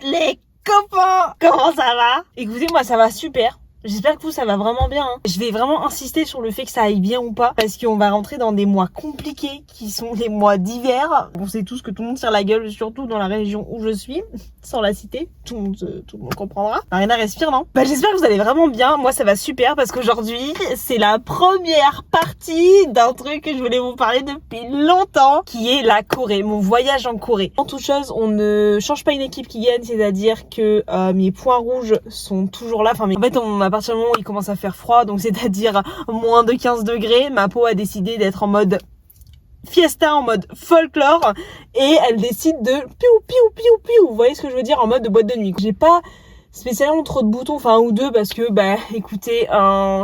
les copains, comment ça va? Écoutez, moi ça va super. J'espère que vous, ça va vraiment bien. Je vais vraiment insister sur le fait que ça aille bien ou pas, parce qu'on va rentrer dans des mois compliqués, qui sont les mois d'hiver. On sait tous que tout le monde tire la gueule, surtout dans la région où je suis, sans la citer. Tout le monde comprendra. Marina respire, non? J'espère que vous allez vraiment bien. Moi, ça va super, parce qu'aujourd'hui, c'est la première partie d'un truc que je voulais vous parler depuis longtemps, qui est la Corée, mon voyage en Corée. En toute chose, on ne change pas une équipe qui gagne, c'est-à-dire que mes points rouges sont toujours là. En fait, à partir du moment où il commence à faire froid, donc c'est-à-dire moins de 15 degrés, ma peau a décidé d'être en mode fiesta, en mode folklore, et elle décide de piou piou piou piou, vous voyez ce que je veux dire, en mode de boîte de nuit. J'ai pas spécialement trop de boutons, enfin un ou deux, parce que écoutez,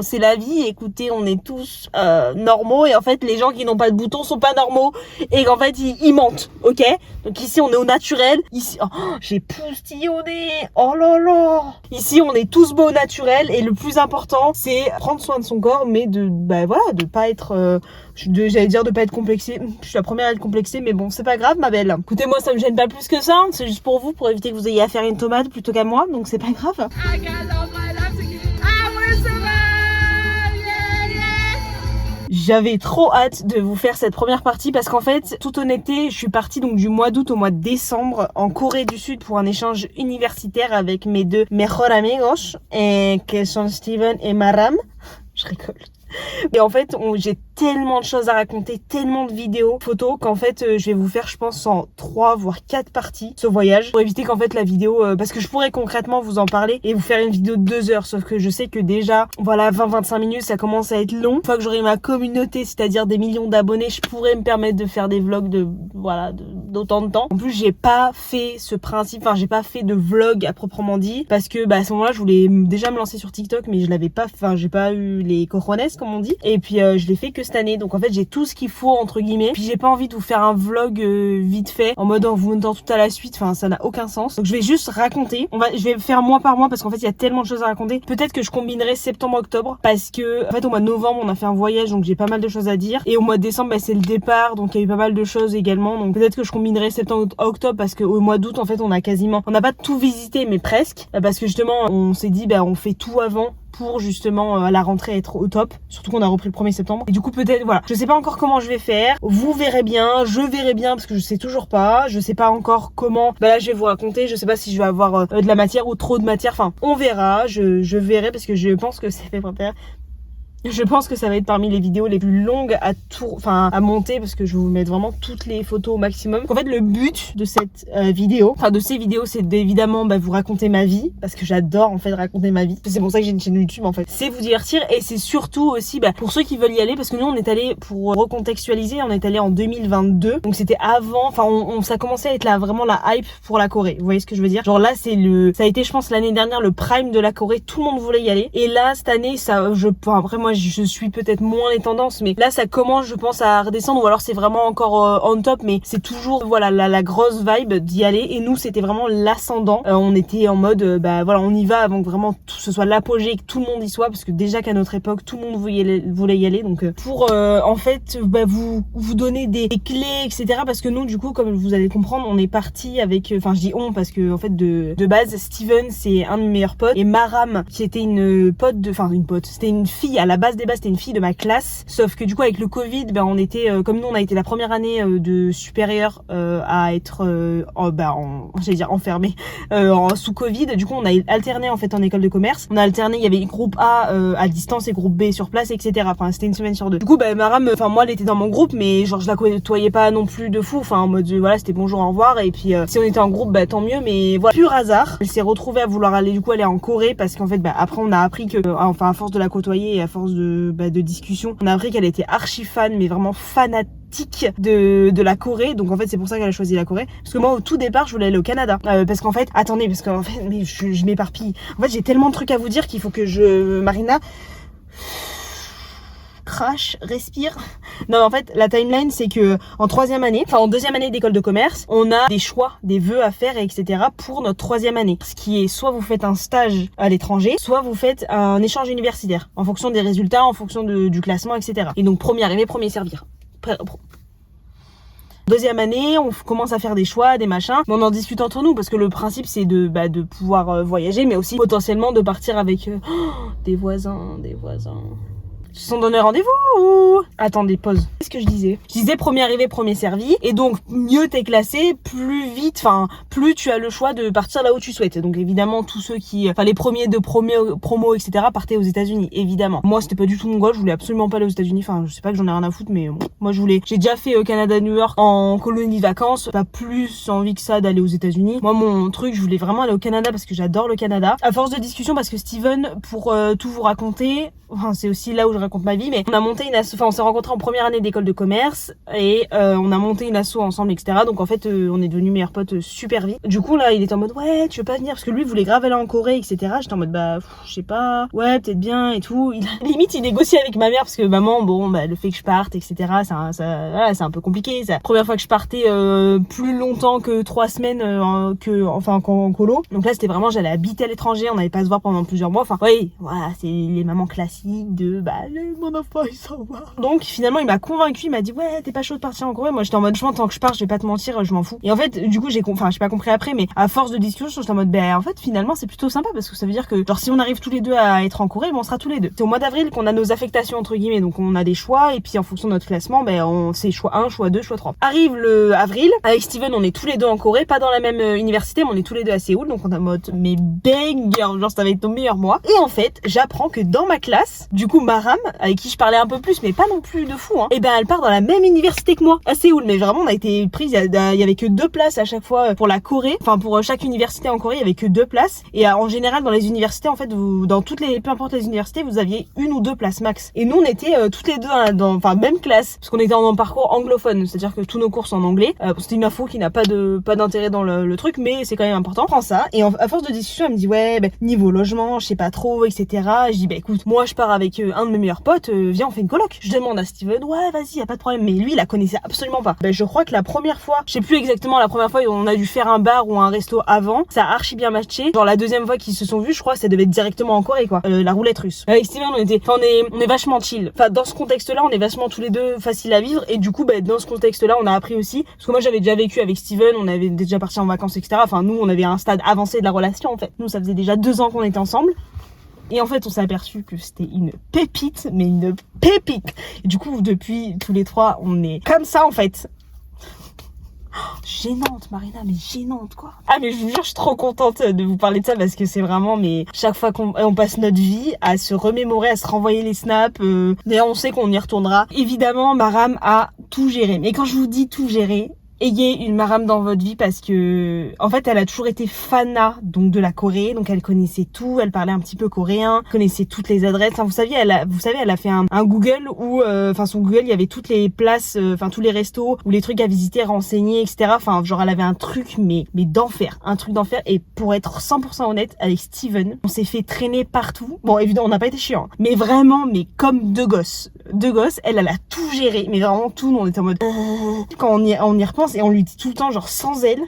c'est la vie, écoutez, on est tous normaux, et en fait les gens qui n'ont pas de boutons sont pas normaux, et qu'en fait ils mentent, ok? Donc ici on est au naturel, ici, j'ai poustillonné, oh là là. Ici on est tous beaux au naturel, et le plus important c'est prendre soin de son corps, mais de pas être, j'allais dire de pas être complexée. Je suis la première à être complexée, mais bon, c'est pas grave ma belle. Écoutez, moi ça me gêne pas plus que ça, c'est juste pour vous, pour éviter que vous ayez à faire une tomate plutôt qu'à moi, donc c'est pas grave. J'avais trop hâte de vous faire cette première partie parce qu'en fait, toute honnêteté, je suis partie donc du mois d'août au mois de décembre en Corée du Sud pour un échange universitaire avec mes deux mejor amigos, que sont Steven et Maram. Je rigole. Et en fait, j'ai tellement de choses à raconter, tellement de vidéos, photos, qu'en fait, je vais vous faire, je pense, en 3 voire 4 parties ce voyage, pour éviter qu'en fait la vidéo, parce que je pourrais concrètement vous en parler et vous faire une vidéo de 2 heures, sauf que je sais que déjà, voilà, 20-25 minutes, ça commence à être long. Une fois que j'aurai ma communauté, c'est-à-dire des millions d'abonnés, je pourrais me permettre de faire des vlogs d'autant de temps. En plus, j'ai pas fait ce principe, j'ai pas fait de vlog à proprement dit, parce que à ce moment-là, je voulais déjà me lancer sur TikTok, mais je l'avais pas, j'ai pas eu les cojones, comme on dit, et puis je l'ai fait que cette année, donc en fait j'ai tout ce qu'il faut entre guillemets, puis j'ai pas envie de vous faire un vlog vite fait en mode en vous montant tout à la suite, ça n'a aucun sens. Donc je vais juste raconter, je vais faire mois par mois parce qu'en fait il y a tellement de choses à raconter. Peut-être que je combinerai septembre-octobre, parce que en fait au mois de novembre on a fait un voyage, donc j'ai pas mal de choses à dire, et au mois de décembre c'est le départ, donc il y a eu pas mal de choses également, donc peut-être que je combinerai septembre-octobre, parce qu'au mois d'août en fait on n'a pas tout visité, mais presque, parce que justement on s'est dit on fait tout avant pour justement à la rentrée être au top, surtout qu'on a repris le 1er septembre, et du coup peut-être, voilà, je sais pas encore comment je vais faire, vous verrez bien, je verrai bien, parce que je sais toujours pas, je sais pas encore comment, là je vais vous raconter, je sais pas si je vais avoir de la matière ou trop de matière, on verra, je verrai, parce que je pense que c'est fait pour faire. Je pense que ça va être parmi les vidéos les plus longues à monter, parce que je vais vous mettre vraiment toutes les photos au maximum. En fait, le but de cette vidéo, de ces vidéos, c'est évidemment vous raconter ma vie, parce que j'adore en fait raconter ma vie. C'est pour ça que j'ai une chaîne YouTube en fait. C'est vous divertir, et c'est surtout aussi pour ceux qui veulent y aller, parce que nous on est allé, pour recontextualiser, on est allé en 2022, donc c'était avant, ça commençait à être vraiment la hype pour la Corée. Vous voyez ce que je veux dire? Genre là ça a été, je pense, l'année dernière le prime de la Corée, tout le monde voulait y aller, et là cette année après moi je suis peut-être moins les tendances, mais là ça commence, je pense, à redescendre, ou alors c'est vraiment encore on top, mais c'est toujours la grosse vibe d'y aller, et nous c'était vraiment l'ascendant. On était en mode on y va avant que vraiment tout ce soit l'apogée, que tout le monde y soit, parce que déjà qu'à notre époque tout le monde voulait y aller, donc pour en fait vous donner des clés, etc., parce que nous du coup, comme vous allez comprendre, on est parti avec, je dis on parce que en fait de base Steven c'est un de mes meilleurs potes, et Maram qui était une pote c'était une fille à la base des bases, c'était une fille de ma classe, sauf que du coup avec le Covid, on était, comme nous on a été la première année de supérieur à être j'allais dire enfermé sous Covid, du coup on a alterné en fait en école de commerce, il y avait groupe A à distance et groupe B sur place, etc. C'était une semaine sur 2. Du coup Maram, moi elle était dans mon groupe, mais genre je la côtoyais pas non plus de fou, en mode c'était bonjour au revoir, et puis si on était en groupe tant mieux, mais voilà, pur hasard, elle s'est retrouvée à vouloir aller en Corée, parce qu'en fait après on a appris que à force de la côtoyer et à force de discussion, on a appris qu'elle était archi fan, mais vraiment fanatique de la Corée, donc en fait c'est pour ça qu'elle a choisi la Corée, parce que moi au tout départ je voulais aller au Canada, parce qu'en fait mais je m'éparpille, en fait j'ai tellement de trucs à vous dire qu'il faut que Marina crash, respire. Non, en fait, la timeline, c'est que en deuxième année d'école de commerce, on a des choix, des vœux à faire, etc. pour notre 3e année. Ce qui est, soit vous faites un stage à l'étranger, soit vous faites un échange universitaire, en fonction des résultats, en fonction du classement, etc. Et donc, premier arrivé, premier servir. Deuxième année, on commence à faire des choix, des machins, mais on en discute entre nous parce que le principe c'est de pouvoir voyager, mais aussi potentiellement de partir avec des voisins. Ils se sont donné rendez-vous. Attendez, pause. Qu'est-ce que je disais? Je disais premier arrivé, premier servi. Et donc, mieux t'es classé, plus vite, enfin, plus tu as le choix de partir là où tu souhaites. Donc, évidemment, tous ceux les premiers de promo, etc., partaient aux États-Unis, évidemment. Moi, c'était pas du tout mon goal. Je voulais absolument pas aller aux États-Unis. Enfin, je sais pas que j'en ai rien à foutre, mais bon, moi, j'ai déjà fait Canada, New York en colonie de vacances. Pas plus envie que ça d'aller aux États-Unis. Moi, mon truc, je voulais vraiment aller au Canada parce que j'adore le Canada. À force de discussion, parce que Steven, pour tout vous raconter, enfin, c'est aussi là où je raconte ma vie, mais on a monté une asso, enfin, on s'est rencontrés en première année d'école de commerce et on a monté une asso ensemble, etc. Donc en fait, on est devenus meilleurs potes super vite. Du coup, là, il était en mode ouais, tu veux pas venir parce que lui voulait grave aller en Corée, etc. J'étais en mode je sais pas, ouais, peut-être bien et tout. Limite, il négocie avec ma mère parce que maman, bon, le fait que je parte, etc. Voilà, c'est un peu compliqué. C'est la première fois que je partais plus longtemps que 3 semaines qu'en colo. Donc là, c'était vraiment, j'allais habiter à l'étranger, on n'allait pas se voir pendant plusieurs mois. Enfin, oui, voilà, c'est les mamans classiques de mon enfant il s'en va. Donc finalement il m'a convaincu, il m'a dit ouais t'es pas chaud de partir en Corée. Moi j'étais en mode tant que je pars je vais pas te mentir, je m'en fous. Et en fait du coup j'ai pas compris après, mais à force de discussion j'étais en mode en fait finalement c'est plutôt sympa parce que ça veut dire que genre si on arrive tous les deux à être en Corée, on sera tous les deux. C'est au mois d'avril qu'on a nos affectations entre guillemets, donc on a des choix et puis en fonction de notre classement c'est choix 1, choix 2, choix 3. Arrive le avril, avec Steven on est tous les deux en Corée, pas dans la même université mais on est tous les deux à Séoul, donc on est en mode mais banger, genre ça va être nos meilleurs mois. Et en fait j'apprends que dans ma classe, du coup Maram, avec qui je parlais un peu plus mais pas non plus de fou, et elle part dans la même université que moi à Séoul, mais vraiment on a été prise, il y avait que 2 places à chaque fois pour la Corée, enfin pour chaque université en Corée il y avait que 2 places, et en général dans les universités en fait dans peu importe les universités vous aviez 1 ou 2 places max, et nous on était toutes les deux dans même classe parce qu'on était en parcours anglophone, c'est-à-dire que tous nos cours sont en anglais. C'était une info qui n'a pas d'intérêt dans le truc, mais c'est quand même important. Prends ça, et à force de discussion elle me dit ouais niveau logement je sais pas trop, etc. Je dis écoute, moi je pars avec un de mes meilleurs potes, viens on fait une coloc. Je demande à Steven ouais vas-y y a pas de problème, mais lui il la connaissait absolument pas. Je crois que la première fois, je sais plus exactement la première fois, on a dû faire un bar ou un resto avant, ça a archi bien matché. Genre la deuxième fois qu'ils se sont vus, je crois que ça devait être directement en Corée quoi, la roulette russe. Avec Steven on est vachement chill. Enfin dans ce contexte là on est vachement tous les deux faciles à vivre, et du coup dans ce contexte là on a appris aussi, parce que moi j'avais déjà vécu avec Steven, on avait déjà parti en vacances, etc. Enfin nous on avait un stade avancé de la relation en fait. Nous ça faisait déjà 2 ans qu'on était ensemble. Et en fait, on s'est aperçu que c'était une pépite, mais une pépite. Et du coup, depuis tous les 3, on est comme ça en fait. Gênante Marina, mais gênante quoi. Ah mais je vous jure, je suis trop contente de vous parler de ça parce que c'est vraiment, mais chaque fois qu'on passe notre vie à se remémorer, à se renvoyer les snaps, d'ailleurs on sait qu'on y retournera. Évidemment, Maram a tout géré. Mais quand je vous dis tout géré, ayez une Maram dans votre vie parce que en fait elle a toujours été fana donc de la Corée, donc elle connaissait tout, elle parlait un petit peu coréen, connaissait toutes les adresses. Enfin, vous savez elle a fait un Google où son Google il y avait toutes les places, tous les restos ou les trucs à visiter, renseignés, etc. Enfin genre elle avait un truc mais d'enfer, un truc d'enfer. Et pour être 100% honnête avec Steven, on s'est fait traîner partout. Bon évidemment on n'a pas été chiant, mais vraiment mais comme deux gosses, elle a tout géré, mais vraiment tout. Nous on était en mode quand on y repense. Et on lui dit tout le temps, genre sans elle,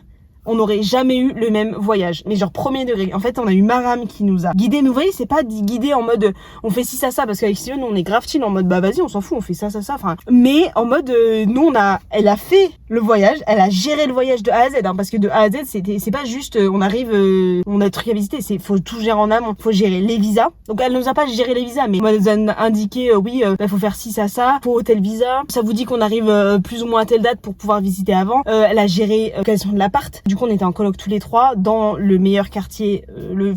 on n'aurait jamais eu le même voyage. Mais genre premier degré. En fait, on a eu Maram qui nous a guidés. Mais vous voyez, c'est pas guidé en mode on fait ci, ça, parce qu'avec Steven, on est grave chill en mode vas-y, on s'en fout, on fait ça. Enfin, mais en mode nous, elle a fait le voyage, elle a géré le voyage de A à Z. Parce que de A à Z, c'est pas juste on arrive, on a des trucs à visiter. Faut tout gérer en amont. Faut gérer les visas. Donc elle nous a pas géré les visas, mais elle nous a indiqué faut faire ci, ça, faut tel visa. Ça vous dit qu'on arrive plus ou moins à telle date pour pouvoir visiter avant. Elle a géré l'occasion de l'appart. Du coup, on était en coloc tous les 3 dans le meilleur quartier,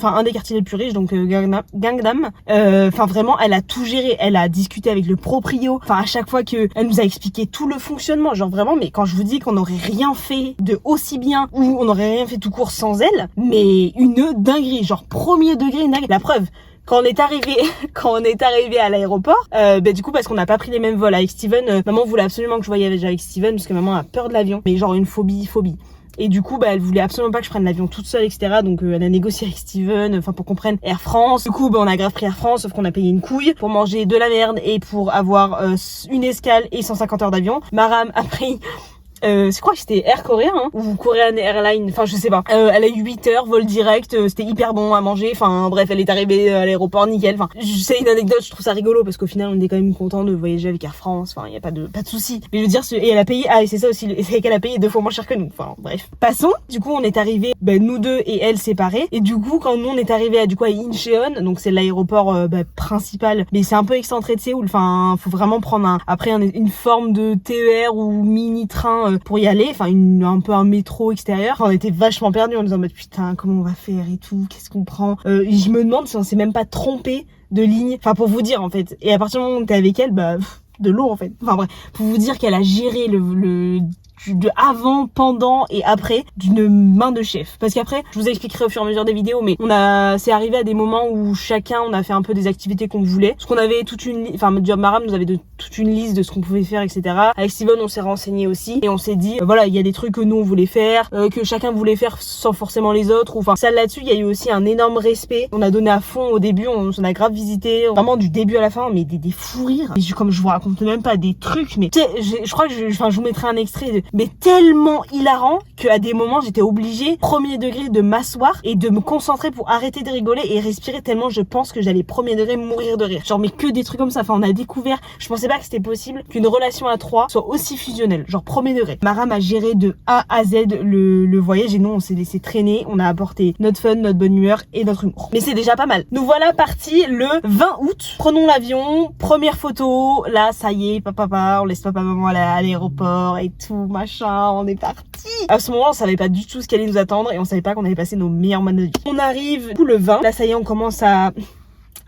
un des quartiers les plus riches, donc Gangnam. Vraiment, elle a tout géré. Elle a discuté avec le proprio. À chaque fois que elle nous a expliqué tout le fonctionnement, genre vraiment. Mais quand je vous dis qu'on n'aurait rien fait de aussi bien ou on n'aurait rien fait tout court sans elle, mais une dinguerie, genre premier degré, une dinguerie. La preuve. Quand on est arrivé à l'aéroport, du coup parce qu'on n'a pas pris les mêmes vols avec Steven, maman voulait absolument que je voyage avec Steven parce que maman a peur de l'avion, mais genre une phobie. Et du coup, elle voulait absolument pas que je prenne l'avion toute seule, etc. Donc, elle a négocié avec Steven, pour qu'on prenne Air France. Du coup, on a grave pris Air France, sauf qu'on a payé une couille pour manger de la merde et pour avoir une escale et 150 heures d'avion. Maram a pris c'est quoi, c'était Air Coréen, hein, ou Korean Airlines, enfin je sais pas. Elle a eu 8 heures, vol direct, c'était hyper bon à manger, enfin bref, elle est arrivée à l'aéroport nickel, enfin c'est une anecdote, je trouve ça rigolo parce qu'au final on était quand même content de voyager avec Air France, enfin il y a pas de souci. Mais je veux dire, et elle a payé, et c'est ça aussi, c'est qu'elle a payé 2 fois moins cher que nous, enfin bref. Passons, du coup on est arrivés, nous deux et elle séparés, et du coup quand nous on est arrivés à Incheon, donc c'est l'aéroport principal, mais c'est un peu excentré de Séoul, enfin faut vraiment prendre une forme de TER ou mini train pour y aller, enfin un peu un métro extérieur. Enfin, on était vachement perdus en disant putain comment on va faire et tout, qu'est-ce qu'on prend, je me demande si on s'est même pas trompé de ligne, enfin pour vous dire en fait. Et à partir du moment où on était avec elle, de l'eau en fait, enfin bref, pour vous dire qu'elle a géré de avant, pendant et après d'une main de chef. Parce qu'après, je vous expliquerai au fur et à mesure des vidéos, mais c'est arrivé à des moments où chacun, on a fait un peu des activités qu'on voulait. Parce qu'on avait Maram nous avait toute une liste de ce qu'on pouvait faire, etc. Avec Steven, on s'est renseigné aussi et on s'est dit, voilà, il y a des trucs que nous on voulait faire, que chacun voulait faire sans forcément les autres. Enfin, ça là-dessus, il y a eu aussi un énorme respect. On a donné à fond au début, on a grave visité, vraiment du début à la fin, mais des fous rires. Et comme je vous raconte même pas des trucs, mais tu sais, je crois que je vous mettrai un extrait mais tellement hilarant qu'à des moments j'étais obligée, premier degré, de m'asseoir et de me concentrer pour arrêter de rigoler et respirer, tellement je pense que j'allais premier degré mourir de rire. Genre mais que des trucs comme ça. Enfin on a découvert, je pensais pas que c'était possible qu'une relation à 3 soit aussi fusionnelle, genre premier degré. Maram a géré de A à Z le voyage et nous on s'est laissé traîner, on a apporté notre fun, notre bonne humeur et notre humour. Mais c'est déjà pas mal. Nous voilà partis le 20 août, prenons l'avion, première photo, là ça y est, papa, on laisse papa maman aller à l'aéroport et tout machin. On est parti. À ce moment, on savait pas du tout ce qui allait nous attendre et on savait pas qu'on allait passer nos meilleurs mois de notre vie. On arrive tout le 20. Là, ça y est, on commence à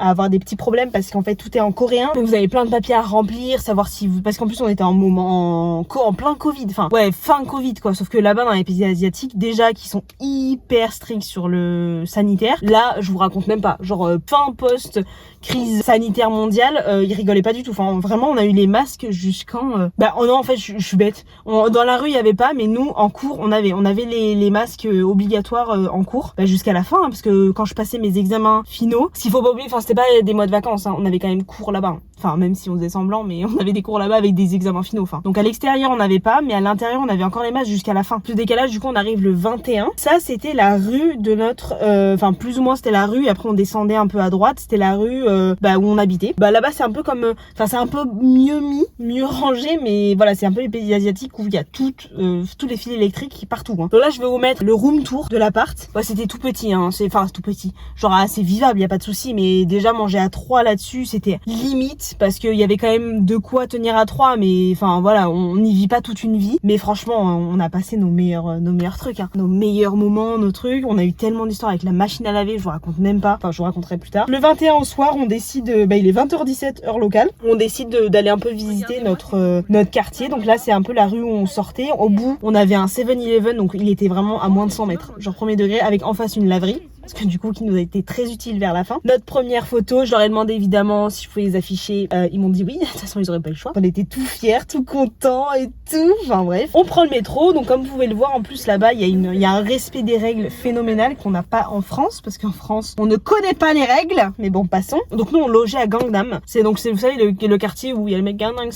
avoir des petits problèmes parce qu'en fait tout est en coréen, donc vous avez plein de papiers à remplir, savoir si vous, parce qu'en plus on était en plein Covid, fin Covid quoi, sauf que là-bas dans les pays asiatiques déjà qui sont hyper stricts sur le sanitaire, là je vous raconte même pas, genre fin post crise sanitaire mondiale, ils rigolaient pas du tout, enfin vraiment on a eu les masques jusqu'en oh non en fait je suis bête, dans la rue il y avait pas, mais nous en cours on avait les masques obligatoires en cours jusqu'à la fin, hein, parce que quand je passais mes examens finaux, s'il faut pas oublier, c'était pas des mois de vacances, hein. On avait quand même cours là-bas, hein. Enfin même si on faisait semblant, mais on avait des cours là-bas avec des examens finaux, enfin. Donc à l'extérieur on n'avait pas, mais à l'intérieur on avait encore les masques jusqu'à la fin. Plus décalage, du coup on arrive le 21. Ça c'était la rue de notre, plus ou moins c'était la rue, et après on descendait un peu à droite, c'était la rue où on habitait. Là-bas c'est un peu comme, c'est un peu mieux rangé, mais voilà, c'est un peu les pays asiatiques où il y a tous les fils électriques partout, hein. Donc là je vais vous mettre le room tour de l'appart. C'était tout petit, hein, tout petit, genre assez vivable, y a pas de souci, mais déjà manger à 3 là-dessus c'était limite, parce qu'il y avait quand même de quoi tenir à 3, mais enfin voilà, on n'y vit pas toute une vie, mais franchement on a passé nos meilleurs trucs, hein. Nos meilleurs moments, nos trucs, on a eu tellement d'histoires avec la machine à laver, je vous raconte même pas, enfin je vous raconterai plus tard. Le 21 au soir on décide, il est 20h17 heure locale, on décide d'aller un peu visiter notre quartier. Donc là c'est un peu la rue où on sortait, au bout on avait un 7-Eleven, donc il était vraiment à moins de 100 mètres, genre premier degré, avec en face une laverie, parce que du coup qui nous a été très utile vers la fin. Notre première photo, je leur ai demandé évidemment si je pouvais les afficher, ils m'ont dit oui, de toute façon ils auraient pas eu le choix. On était tout fiers, tout contents et tout, enfin bref. On prend le métro, donc comme vous pouvez le voir, en plus là-bas il y a un respect des règles phénoménal qu'on n'a pas en France, parce qu'en France on ne connaît pas les règles, mais bon passons. Donc nous on logeait à Gangnam, c'est vous savez le quartier où il y a le mec Gangnam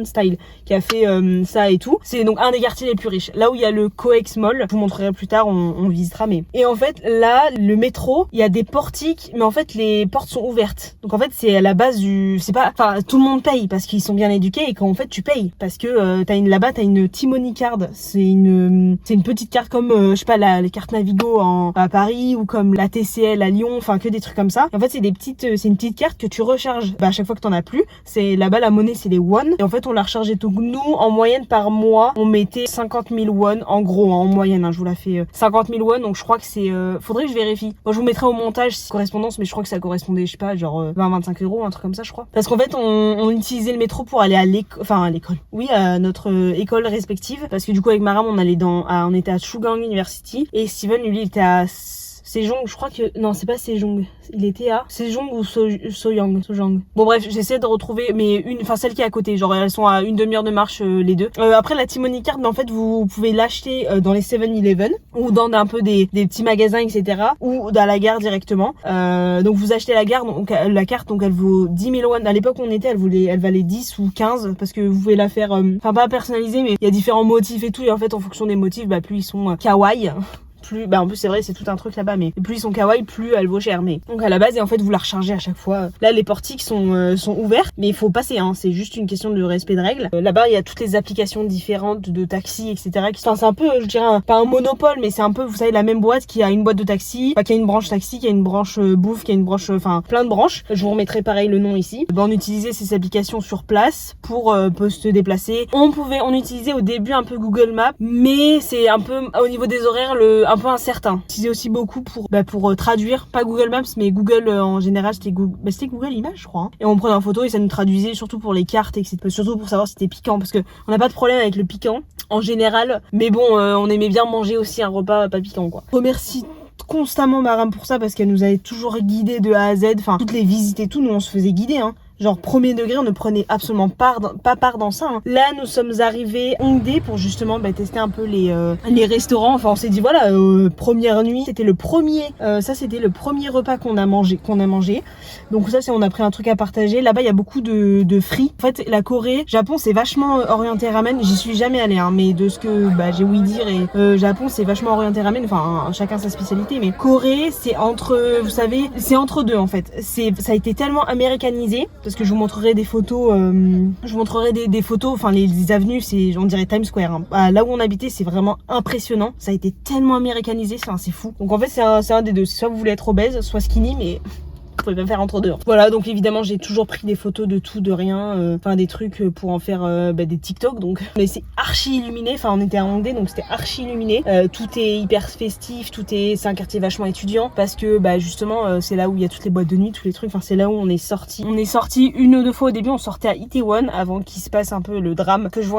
Style qui a fait ça et tout. C'est donc un des quartiers les plus riches, là où il y a le Coex Mall, je vous montrerai plus tard, on visitera, mais et en fait là le métro, il y a des portiques, mais en fait les portes sont ouvertes, donc en fait c'est à la base tout le monde paye parce qu'ils sont bien éduqués, et qu'en fait tu payes parce que là-bas t'as une T-Money card, c'est une petite carte comme je sais pas les cartes Navigo à Paris, ou comme la TCL à Lyon, enfin que des trucs comme ça. Et en fait c'est une petite carte que tu recharges à chaque fois que t'en as plus. C'est là-bas la monnaie c'est les won, et en fait on l'a rechargé. Donc nous en moyenne par mois on mettait 50 000 won en gros, en moyenne, hein, je vous la fais 50 000 won, donc je crois que c'est faudrait que je vérifie. Moi je vous mettrai au montage correspondance, mais je crois que ça correspondait, je sais pas, genre 20-25 euros, un truc comme ça je crois. Parce qu'en fait on utilisait le métro pour aller à l'école. Oui, à notre école respective, parce que du coup avec Maram on était à Chugang University, et Steven lui il était à Sejong, je crois que... Non, c'est pas Sejong. Il était à Sejong ou Sojang. Bon bref, j'essaie de retrouver, mais celle qui est à côté. Genre, elles sont à une demi-heure de marche, les deux. Après, la Timony Card, en fait, vous pouvez l'acheter dans les 7-Eleven ou dans un peu des petits magasins, etc. ou dans la gare directement. Donc, vous achetez la carte, donc elle vaut 10 000 won. À l'époque où on était, elle valait 10 ou 15 parce que vous pouvez la faire, pas personnalisée, mais il y a différents motifs et tout. Et en fait, en fonction des motifs, plus ils sont kawaii. Plus, en plus c'est vrai, c'est tout un truc là-bas, mais plus ils sont kawaii, plus elle vaut cher. Mais donc à la base, et en fait vous la rechargez à chaque fois. Là les portiques sont ouverts, mais il faut passer, hein. C'est juste une question de respect de règles. Là-bas il y a toutes les applications différentes de taxi, etc. C'est un peu, je dirais, pas un monopole, mais c'est un peu, vous savez, la même boîte qui a une boîte de taxi, qui a une branche taxi, qui a une branche bouffe, qui a une branche, plein de branches. Je vous remettrai pareil le nom ici. On utilisait ces applications sur place pour se déplacer. On utilisait au début un peu Google Maps, mais c'est un peu au niveau des horaires un peu incertain. J'utilisais aussi beaucoup pour traduire, pas Google Maps, mais Google en général, c'était Google Images, je crois. Hein. Et on prenait en photo et ça nous traduisait surtout pour les cartes, etc. Surtout pour savoir si c'était piquant, parce que on n'a pas de problème avec le piquant en général, mais bon, on aimait bien manger aussi un repas pas piquant, quoi. Je remercie constamment Maram pour ça parce qu'elle nous avait toujours guidés de A à Z, toutes les visites et tout, nous on se faisait guider, hein. Genre premier degré, on ne prenait absolument pas part dans ça. Hein. Là, nous sommes arrivés Hongdae pour justement tester un peu les restaurants. On s'est dit voilà, première nuit, c'était le premier repas qu'on a mangé. Donc ça, on a pris un truc à partager. Là-bas, il y a beaucoup de free. En fait, la Corée, Japon, c'est vachement orienté ramen. J'y suis jamais allée, hein, mais de ce que j'ai ouï dire, et Japon, c'est vachement orienté ramen. Chacun sa spécialité, mais Corée, c'est entre, vous savez, c'est entre deux en fait. Ça a été tellement américanisé. Parce que je vous montrerai des photos, des photos, les avenues, on dirait Times Square. Hein. Là où on habitait, c'est vraiment impressionnant. Ça a été tellement américanisé, c'est fou. Donc en fait, c'est un des deux. Soit vous voulez être obèse, soit skinny, mais vous pouvez pas faire entre deux. Voilà, donc évidemment j'ai toujours pris des photos de tout, de rien, des trucs pour en faire des TikTok. Donc mais c'est archi illuminé, on était à Hongdae, donc c'était archi illuminé. Tout est hyper festif, c'est un quartier vachement étudiant parce que justement c'est là où il y a toutes les boîtes de nuit, tous les trucs. C'est là où on est sorti. On est sorti une ou deux fois au début, on sortait à Itaewon avant qu'il se passe un peu le drame que je vous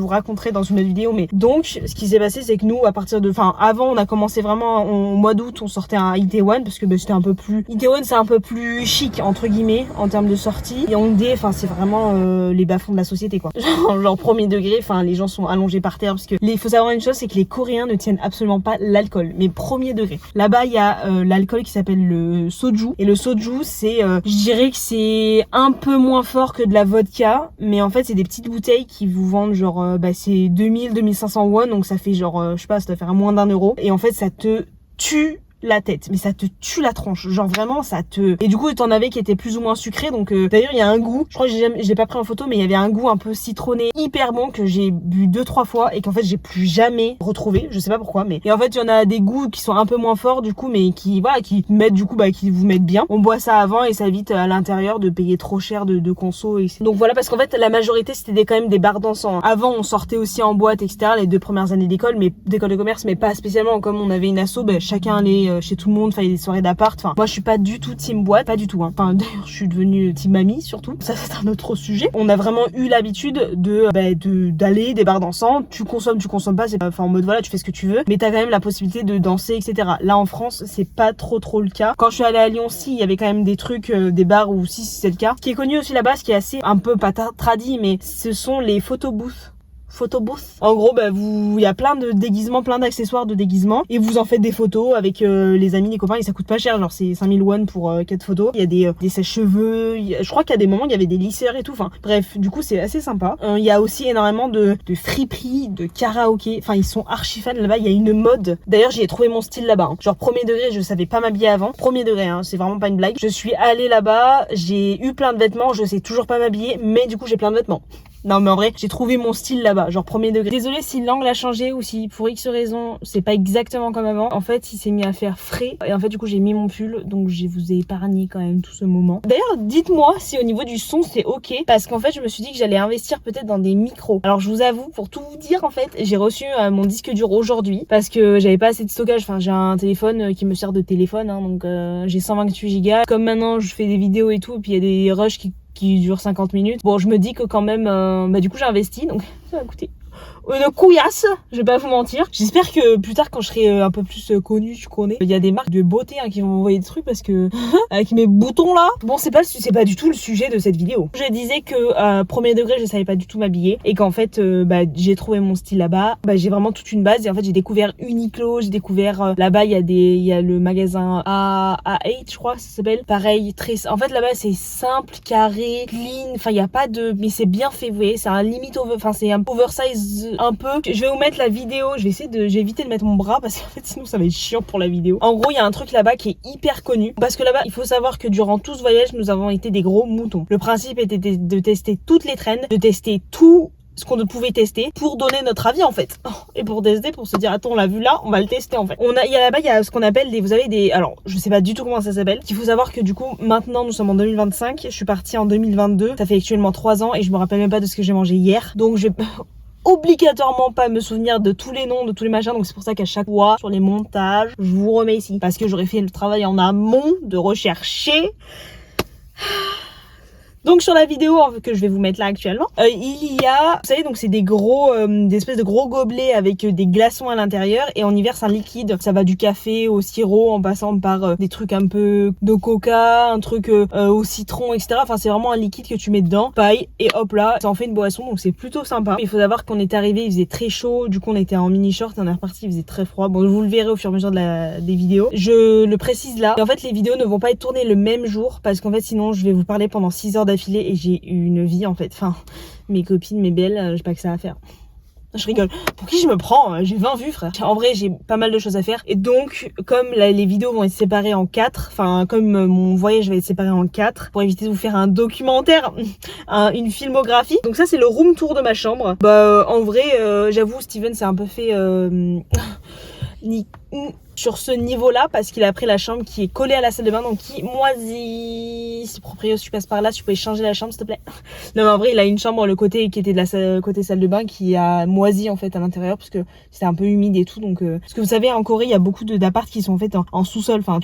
raconterai dans une autre vidéo. Mais donc ce qui s'est passé, c'est que nous à partir de, avant on a commencé vraiment au mois d'août, on sortait à Itaewon parce que c'était un peu plus Itaewon, c'est un peu plus chic entre guillemets en termes de sortie. Et Hongdae, c'est vraiment les bas-fonds de la société, quoi. Genre premier degré, les gens sont allongés par terre parce que il faut savoir une chose, c'est que les Coréens ne tiennent absolument pas l'alcool, mais premier degré. Là-bas, il y a l'alcool qui s'appelle le soju, et le soju, c'est, je dirais que c'est un peu moins fort que de la vodka, mais en fait, c'est des petites bouteilles qui vous vendent genre, c'est 2500 won, donc ça fait genre, je sais pas, ça doit faire moins d'1 euro, et en fait, ça te tue la tête, mais ça te tue la tronche, genre vraiment ça te... Et du coup t'en avais qui étaient plus ou moins sucrés, donc d'ailleurs il y a un goût, je crois que je l'ai pas pris en photo, mais il y avait un goût un peu citronné hyper bon que j'ai bu 2-3 fois et qu'en fait j'ai plus jamais retrouvé, je sais pas pourquoi, mais... Et en fait il y en a des goûts qui sont un peu moins forts du coup, mais qui mettent du coup, qui vous mettent bien. On boit ça avant et ça évite à l'intérieur de payer trop cher de conso, et donc voilà, parce qu'en fait la majorité c'était quand même des bars dansants. Avant on sortait aussi en boîte, etc. les 2 premières années d'école de commerce, mais pas spécialement, comme on avait une asso, chacun allait chez tout le monde, il y a des soirées d'appart. Moi je suis pas du tout team boîte, pas du tout. Hein. D'ailleurs je suis devenue team mamie surtout. Ça c'est un autre sujet. On a vraiment eu l'habitude d'aller des bars dansants. Tu consommes pas, c'est pas, en mode voilà, tu fais ce que tu veux, mais t'as quand même la possibilité de danser, etc. Là en France c'est pas trop le cas. Quand je suis allée à Lyon, si il y avait quand même des trucs, des bars où si c'est le cas. Ce qui est connu aussi là-bas, ce qui est assez un peu pas tradit, mais ce sont les photobooths. En gros, il y a plein de déguisements, plein d'accessoires de déguisement, et vous en faites des photos avec les amis, les copains, et ça coûte pas cher, genre c'est 5000 won pour 4 photos. Il y a des sèche-cheveux, je crois qu'il y a des moments il y avait des lisseurs et tout, bref, du coup c'est assez sympa. Il y a aussi énormément de friperies, de karaoké, ils sont archi fans là-bas, il y a une mode. D'ailleurs j'ai trouvé mon style là-bas, hein. Genre premier degré, je savais pas m'habiller avant, premier degré, hein, c'est vraiment pas une blague. Je suis allée là-bas, j'ai eu plein de vêtements, je sais toujours pas m'habiller, mais du coup j'ai plein de vêtements. Non mais en vrai, j'ai trouvé mon style là-bas, genre premier degré. Désolée si l'angle a changé ou si pour X raison, c'est pas exactement comme avant. En fait, il s'est mis à faire frais et en fait du coup j'ai mis mon pull, donc je vous ai épargné quand même tout ce moment. D'ailleurs, dites-moi si au niveau du son c'est ok, parce qu'en fait je me suis dit que j'allais investir peut-être dans des micros. Alors je vous avoue, pour tout vous dire en fait, j'ai reçu mon disque dur aujourd'hui parce que j'avais pas assez de stockage. J'ai un téléphone qui me sert de téléphone, hein, donc j'ai 128 Go. Comme maintenant je fais des vidéos et tout, et puis il y a des rushs qui dure 50 minutes. Bon, je me dis que quand même, du coup j'ai investi, donc ça va coûter une couillasse, je vais pas vous mentir. J'espère que plus tard, quand je serai un peu plus connue, tu connais, il y a des marques de beauté qui vont m'envoyer des trucs parce que avec mes boutons là. Bon, c'est pas du tout le sujet de cette vidéo. Je disais que premier degré, je savais pas du tout m'habiller et qu'en fait, j'ai trouvé mon style là-bas. J'ai vraiment toute une base et en fait, j'ai découvert Uniqlo, j'ai découvert là-bas, il y a le magasin A8, je crois, ça s'appelle. Pareil, en fait là-bas, c'est simple, carré, clean. Enfin, il y a pas de, mais c'est bien fait, vous voyez. C'est un limite c'est un oversize un peu. Je vais vous mettre la vidéo. Je vais éviter de mettre mon bras parce qu'en fait, sinon ça va être chiant pour la vidéo. En gros, il y a un truc là-bas qui est hyper connu parce que là-bas, il faut savoir que durant tout ce voyage, nous avons été des gros moutons. Le principe était de tester toutes les trends, de tester tout ce qu'on pouvait tester pour donner notre avis en fait, et pour tester, pour se dire attends, on l'a vu là, on va le tester en fait. Là-bas il y a ce qu'on appelle alors je sais pas du tout comment ça s'appelle. Il faut savoir que du coup maintenant nous sommes en 2025, je suis partie en 2022, ça fait actuellement 3 ans et je me rappelle même pas de ce que j'ai mangé hier, donc je vais obligatoirement pas me souvenir de tous les noms, de tous les machins, donc c'est pour ça qu'à chaque fois sur les montages, je vous remets ici parce que j'aurais fait le travail en amont de rechercher. Donc sur la vidéo que je vais vous mettre là actuellement, il y a, vous savez, donc c'est des espèces de gros gobelets avec des glaçons à l'intérieur et on y verse un liquide. Ça va du café au sirop en passant par des trucs un peu de coca, un truc au citron, etc. Enfin c'est vraiment un liquide que tu mets dedans, paille et hop là, ça en fait une boisson, donc c'est plutôt sympa. Il faut savoir qu'on est arrivé, il faisait très chaud, du coup on était en mini short et on est reparti, il faisait très froid. Bon, vous le verrez au fur et à mesure des vidéos. Je le précise là. Et en fait les vidéos ne vont pas être tournées le même jour parce qu'en fait sinon je vais vous parler pendant 6 heures d'affilée et j'ai une vie en fait. Enfin, mes copines, mes belles, j'ai pas que ça à faire. Je rigole. Pour qui je me prends? J'ai 20 vues, frère. En vrai, j'ai pas mal de choses à faire. Et donc, comme les vidéos vont être séparées en 4, enfin, comme mon voyage va être séparé en 4, pour éviter de vous faire un documentaire, une filmographie. Donc ça, c'est le room tour de ma chambre. En vrai, j'avoue, Steven s'est un peu fait... sur ce niveau-là parce qu'il a pris la chambre qui est collée à la salle de bain, donc qui moisit. Si proprio, si tu passes par là, tu peux changer la chambre s'il te plaît. Non mais en vrai il a une chambre le côté qui était de la côté salle de bain qui a moisi en fait à l'intérieur parce que c'était un peu humide et tout, donc parce que vous savez en Corée il y a beaucoup d'apparts qui sont en fait en sous-sol, enfin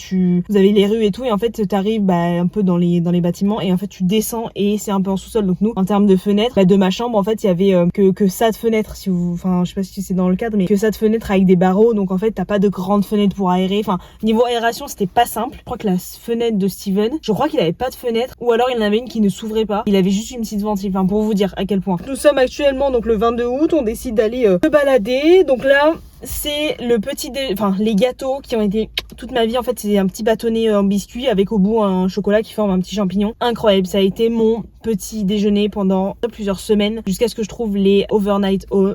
vous avez les rues et tout et en fait t'arrives un peu dans les bâtiments et en fait tu descends et c'est un peu en sous-sol. Donc nous en termes de fenêtres, de ma chambre en fait il y avait que ça de fenêtres, si vous, enfin je sais pas si c'est dans le cadre, mais que ça de fenêtres avec des barreaux, donc en fait t'as pas de grandes fenêtres pour aérer. Enfin niveau aération c'était pas simple. Je crois que la fenêtre de Steven, je crois qu'il avait pas de fenêtre ou alors il en avait une qui ne s'ouvrait pas, il avait juste une petite ventile, enfin pour vous dire à quel point. Nous sommes actuellement donc le 22 août, on décide d'aller se balader. Donc là c'est les gâteaux qui ont été toute ma vie en fait, c'est un petit bâtonnet en biscuit avec au bout un chocolat qui forme un petit champignon. Incroyable, ça a été mon petit déjeuner pendant plusieurs semaines jusqu'à ce que je trouve les overnight oats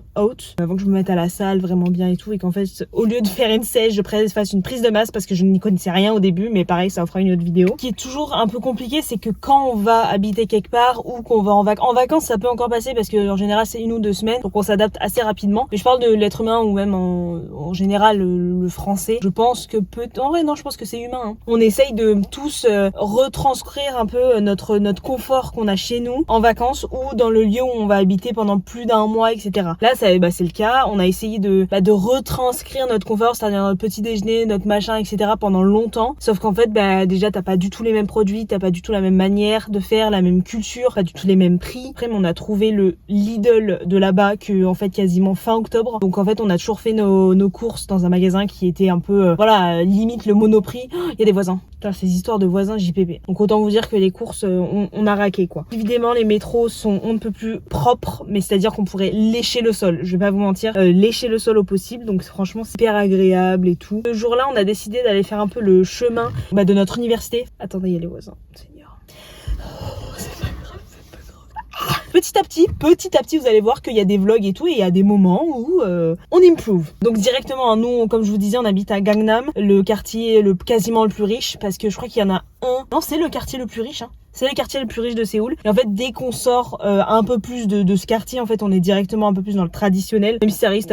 avant que je me mette à la salle vraiment bien et tout, et qu'en fait au lieu de faire une sèche je fasse une prise de masse parce que je n'y connaissais rien au début, mais pareil ça en fera une autre vidéo. Ce qui est toujours un peu compliqué, c'est que quand on va habiter quelque part ou qu'on va en vacances, ça peut encore passer parce que en général c'est 1 ou 2 semaines, donc on s'adapte assez rapidement. Mais je parle de l'être humain ou même en général le français, je pense que en vrai non, je pense que c'est humain, hein. On essaye de tous retranscrire un peu notre confort qu'on a chez nous en vacances ou dans le lieu où on va habiter pendant plus d'1 mois, etc. Là c'est le cas, on a essayé de retranscrire notre confort, c'est-à-dire notre petit déjeuner, notre machin, etc. pendant longtemps, sauf qu'en fait déjà t'as pas du tout les mêmes produits, t'as pas du tout la même manière de faire, la même culture, pas du tout les mêmes prix. Après on a trouvé le Lidl de là-bas que en fait quasiment fin octobre, donc en fait on a toujours fait nos courses dans un magasin qui était un peu limite le Monoprix. Il y a des voisins. Putain, ces histoires de voisins JPP. Donc autant vous dire que les courses, on a raqué quoi. Évidemment, les métros sont on ne peut plus propres, mais c'est-à-dire qu'on pourrait lécher le sol. Je vais pas vous mentir, lécher le sol au possible. Donc franchement, c'est hyper agréable et tout. Ce jour-là, on a décidé d'aller faire un peu le chemin de notre université. Attendez, il y a les voisins. Seigneur. Petit à petit, vous allez voir qu'il y a des vlogs et tout, et il y a des moments où on improve. Donc directement, nous, comme je vous disais, on habite à Gangnam, le quartier quasiment le plus riche, parce que je crois qu'il y en a un. Non, c'est le quartier le plus riche, hein. C'est le quartier le plus riche de Séoul. Et en fait, dès qu'on sort un peu plus de ce quartier, en fait, on est directement un peu plus dans le traditionnel. Même si ça reste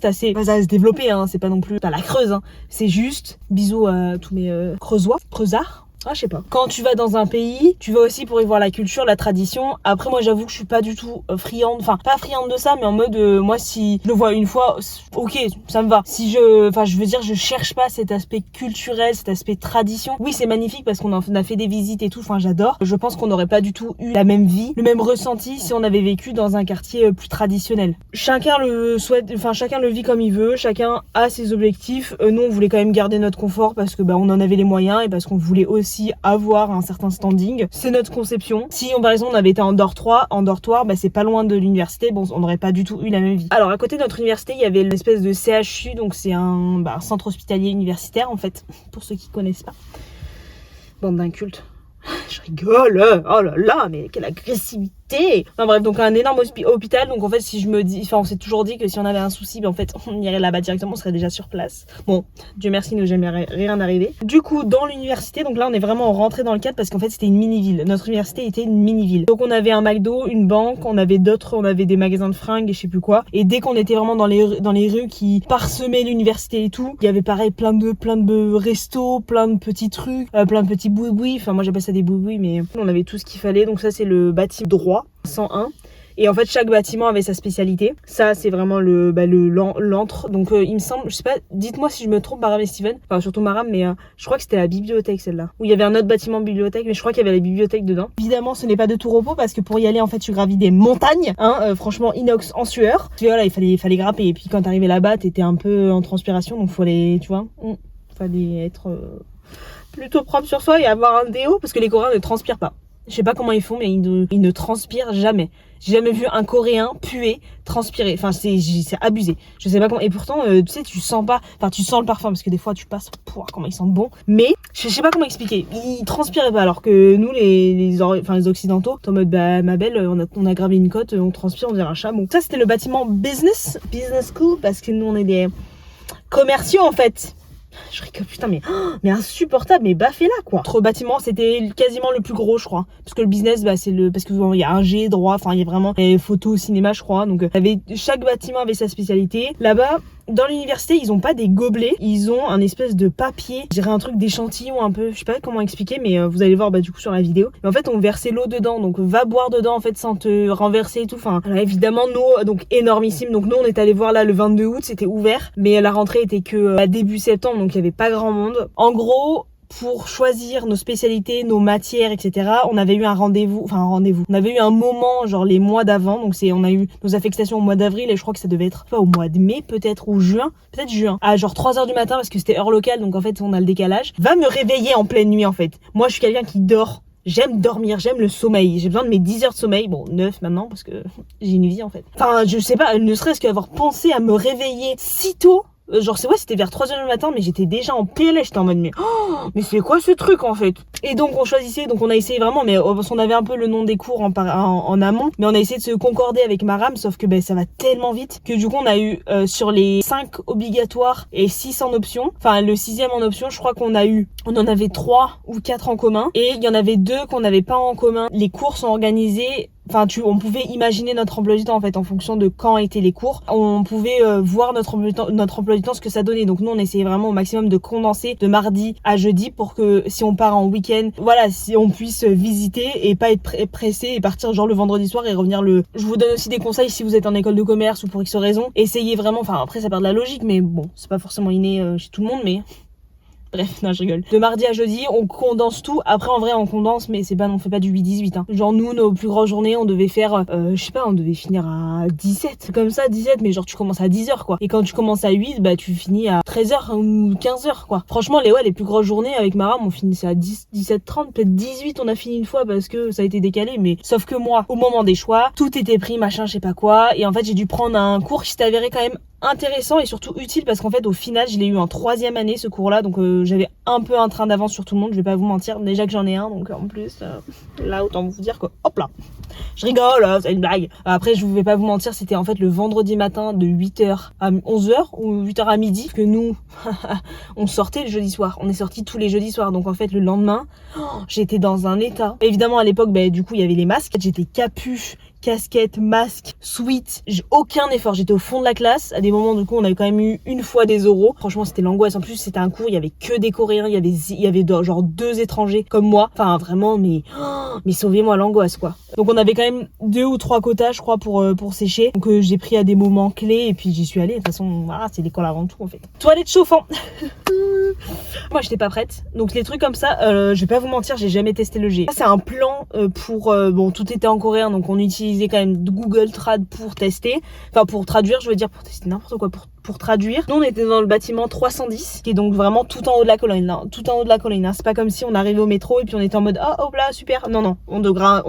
assez, ça va se développer, hein. C'est pas non plus à la Creuse, hein. C'est juste, bisous à tous mes creusards. Ah, je sais pas. Quand tu vas dans un pays, tu vas aussi pour y voir la culture, la tradition. Après, moi, j'avoue que je suis pas du tout friande. Enfin, pas friande de ça, mais en mode, moi, si je le vois une fois, ok, ça me va. Si je veux dire, je cherche pas cet aspect culturel, cet aspect tradition. Oui, c'est magnifique parce qu'on a fait des visites et tout. Enfin, j'adore. Je pense qu'on n'aurait pas du tout eu la même vie, le même ressenti si on avait vécu dans un quartier plus traditionnel. Chacun le souhaite, enfin, chacun le vit comme il veut. Chacun a ses objectifs. Nous, on voulait quand même garder notre confort parce que, on en avait les moyens et parce qu'on voulait aussi avoir un certain standing. C'est notre conception. Si par exemple on avait été en dortoir, c'est pas loin de l'université, on n'aurait pas du tout eu la même vie. Alors à côté de notre université, il y avait l'espèce de CHU, donc c'est un centre hospitalier universitaire en fait, pour ceux qui connaissent pas. Bande d'incultes. Je rigole, oh là là, mais quelle agressivité. Enfin bref, donc un énorme hôpital, donc en fait si je me dis, on s'est toujours dit que si on avait un souci, en fait on irait là-bas directement, on serait déjà sur place. Bon, Dieu merci, il n'est jamais rien arrivé. Du coup, dans l'université, donc là on est vraiment rentré dans le cadre parce qu'en fait c'était une mini-ville. Notre université était une mini-ville. Donc on avait un McDo, une banque, on avait des magasins de fringues et je sais plus quoi. Et dès qu'on était vraiment dans les rues qui parsemaient l'université et tout, il y avait pareil plein de restos, plein de petits trucs, plein de petits boui-boui. Enfin moi j'appelle ça des boui-boui, mais on avait tout ce qu'il fallait. Donc ça c'est le bâtiment droit 101. Et en fait chaque bâtiment avait sa spécialité. Ça c'est vraiment l'antre. Donc il me semble, je sais pas, dites-moi si je me trompe, Maram et Steven, enfin surtout Maram, mais je crois que c'était la bibliothèque celle-là, où il y avait un autre bâtiment bibliothèque, mais je crois qu'il y avait la bibliothèque dedans. Évidemment ce n'est pas de tout repos parce que pour y aller en fait tu gravis des montagnes, franchement inox en sueur. Tu vois là il fallait grimper et puis quand t'arrivais là-bas t'étais un peu en transpiration, donc fallait, tu vois, fallait être plutôt propre sur soi et avoir un déo parce que les Coréens ne transpirent pas. Je sais pas comment ils font, mais ils ne transpirent jamais. J'ai jamais vu un Coréen puer, transpirer. Enfin, c'est abusé. Je sais pas comment. Et pourtant, tu sais, tu sens pas. Enfin, tu sens le parfum parce que des fois, tu passes. Pouah, comment ils sentent bon. Mais je sais pas comment expliquer. Ils transpiraient pas, alors que nous, les occidentaux, en mode, ma belle, on a gravé une côte, on transpire, on dirait un chameau. Ça, c'était le bâtiment business school, parce que nous, on est des commerciaux en fait. Je rigole, putain, mais insupportable, mais baffé là quoi. Notre bâtiment, c'était quasiment le plus gros, je crois. Parce que le business, c'est parce que il y a un G droit, enfin, il y a vraiment les photos, cinéma, je crois. Donc, chaque bâtiment avait sa spécialité. Là-bas, dans l'université, ils ont pas des gobelets, ils ont un espèce de papier, je dirais un truc d'échantillon un peu, je sais pas comment expliquer, mais vous allez voir du coup sur la vidéo. Mais en fait, on versait l'eau dedans, donc va boire dedans en fait sans te renverser et tout. Enfin, là, évidemment, nous, donc énormissime. Donc nous, on est allé voir là le 22 août, c'était ouvert, mais la rentrée était que début septembre, donc il y avait pas grand monde. En gros, pour choisir nos spécialités, nos matières, etc. On avait eu un rendez-vous. On avait eu un moment, genre les mois d'avant. Donc on a eu nos affectations au mois d'avril et je crois que ça devait être pas au mois de mai peut-être ou juin. Peut-être juin. À genre 3h du matin parce que c'était heure locale. Donc en fait, on a le décalage. Va me réveiller en pleine nuit en fait. Moi, je suis quelqu'un qui dort. J'aime dormir, j'aime le sommeil. J'ai besoin de mes 10 heures de sommeil. Bon, 9 maintenant parce que j'ai une vie en fait. Enfin, je sais pas, ne serait-ce qu'avoir pensé à me réveiller si tôt. Genre c'était vers 3h du matin, mais j'étais déjà en PLS, j'étais en mode mais c'est quoi ce truc en fait? Et donc on choisissait, donc on a essayé vraiment, mais on avait un peu le nom des cours en amont, mais on a essayé de se concorder avec Maram, sauf que ça va tellement vite que du coup on a eu sur les 5 obligatoires et 6 en option, enfin le 6e en option, je crois qu'on en avait 3 ou 4 en commun, et il y en avait 2 qu'on n'avait pas en commun. Les cours sont organisés. Enfin, on pouvait imaginer notre emploi du temps en fait en fonction de quand étaient les cours. On pouvait voir notre emploi du temps, ce que ça donnait. Donc nous, on essayait vraiment au maximum de condenser de mardi à jeudi pour que si on part en week-end, voilà, si on puisse visiter et pas être pressé et partir genre le vendredi soir et revenir le. Je vous donne aussi des conseils si vous êtes en école de commerce ou pour X raison. Essayez vraiment. Enfin après, ça perd de la logique, mais bon, c'est pas forcément inné chez tout le monde, mais. Bref, non, je rigole. De mardi à jeudi, on condense tout. Après, en vrai, on condense, mais on fait pas du 8-18, hein. Genre, nous, nos plus grosses journées, on devait faire, je sais pas, on devait finir à 17. Comme ça, 17, mais genre, tu commences à 10h, quoi. Et quand tu commences à 8, tu finis à 13h ou 15h, quoi. Franchement, les plus grosses journées avec Maram, on finissait à 10, 17h30, peut-être 18, on a fini une fois parce que ça a été décalé, mais sauf que moi, au moment des choix, tout était pris, machin, je sais pas quoi. Et en fait, j'ai dû prendre un cours qui s'est avéré quand même intéressant et surtout utile parce qu'en fait au final je l'ai eu en 3e année ce cours là, donc j'avais un peu un train d'avance sur tout le monde, je vais pas vous mentir, déjà que j'en ai un, donc en plus là autant vous dire que hop là, je rigole, c'est une blague. Après je vais pas vous mentir, c'était en fait le vendredi matin de 8h à 11h ou 8h à midi que nous on sortait le jeudi soir, on est sortis tous les jeudis soirs, donc en fait le lendemain j'étais dans un état. Évidemment à l'époque du coup il y avait les masques, j'étais capuche, casquette, masque, sweat, aucun effort. J'étais au fond de la classe. À des moments, du coup, on avait quand même eu une fois des oraux. Franchement, c'était l'angoisse. En plus, c'était un cours, il y avait que des Coréens, il y avait genre 2 étrangers comme moi. Enfin, vraiment, mais sauvez-moi l'angoisse, quoi. Donc, on avait quand même 2 ou 3 quotas, je crois, pour sécher. Donc, j'ai pris à des moments clés et puis j'y suis allée. De toute façon, voilà, c'est l'école avant tout, en fait. Toilette chauffant. Moi, j'étais pas prête. Donc, les trucs comme ça, je vais pas vous mentir, j'ai jamais testé le G. Ça, c'est un plan pour... bon, tout était en coréen, donc on utilisait quand même Google Trad pour tester. Enfin, pour traduire, je veux dire, pour tester n'importe quoi, pour traduire. Nous, on était dans le bâtiment 310, qui est donc vraiment tout en haut de la colline. Hein, tout en haut de la colline. Hein. C'est pas comme si on arrivait au métro et puis on était en mode « Oh là, super !» Non, on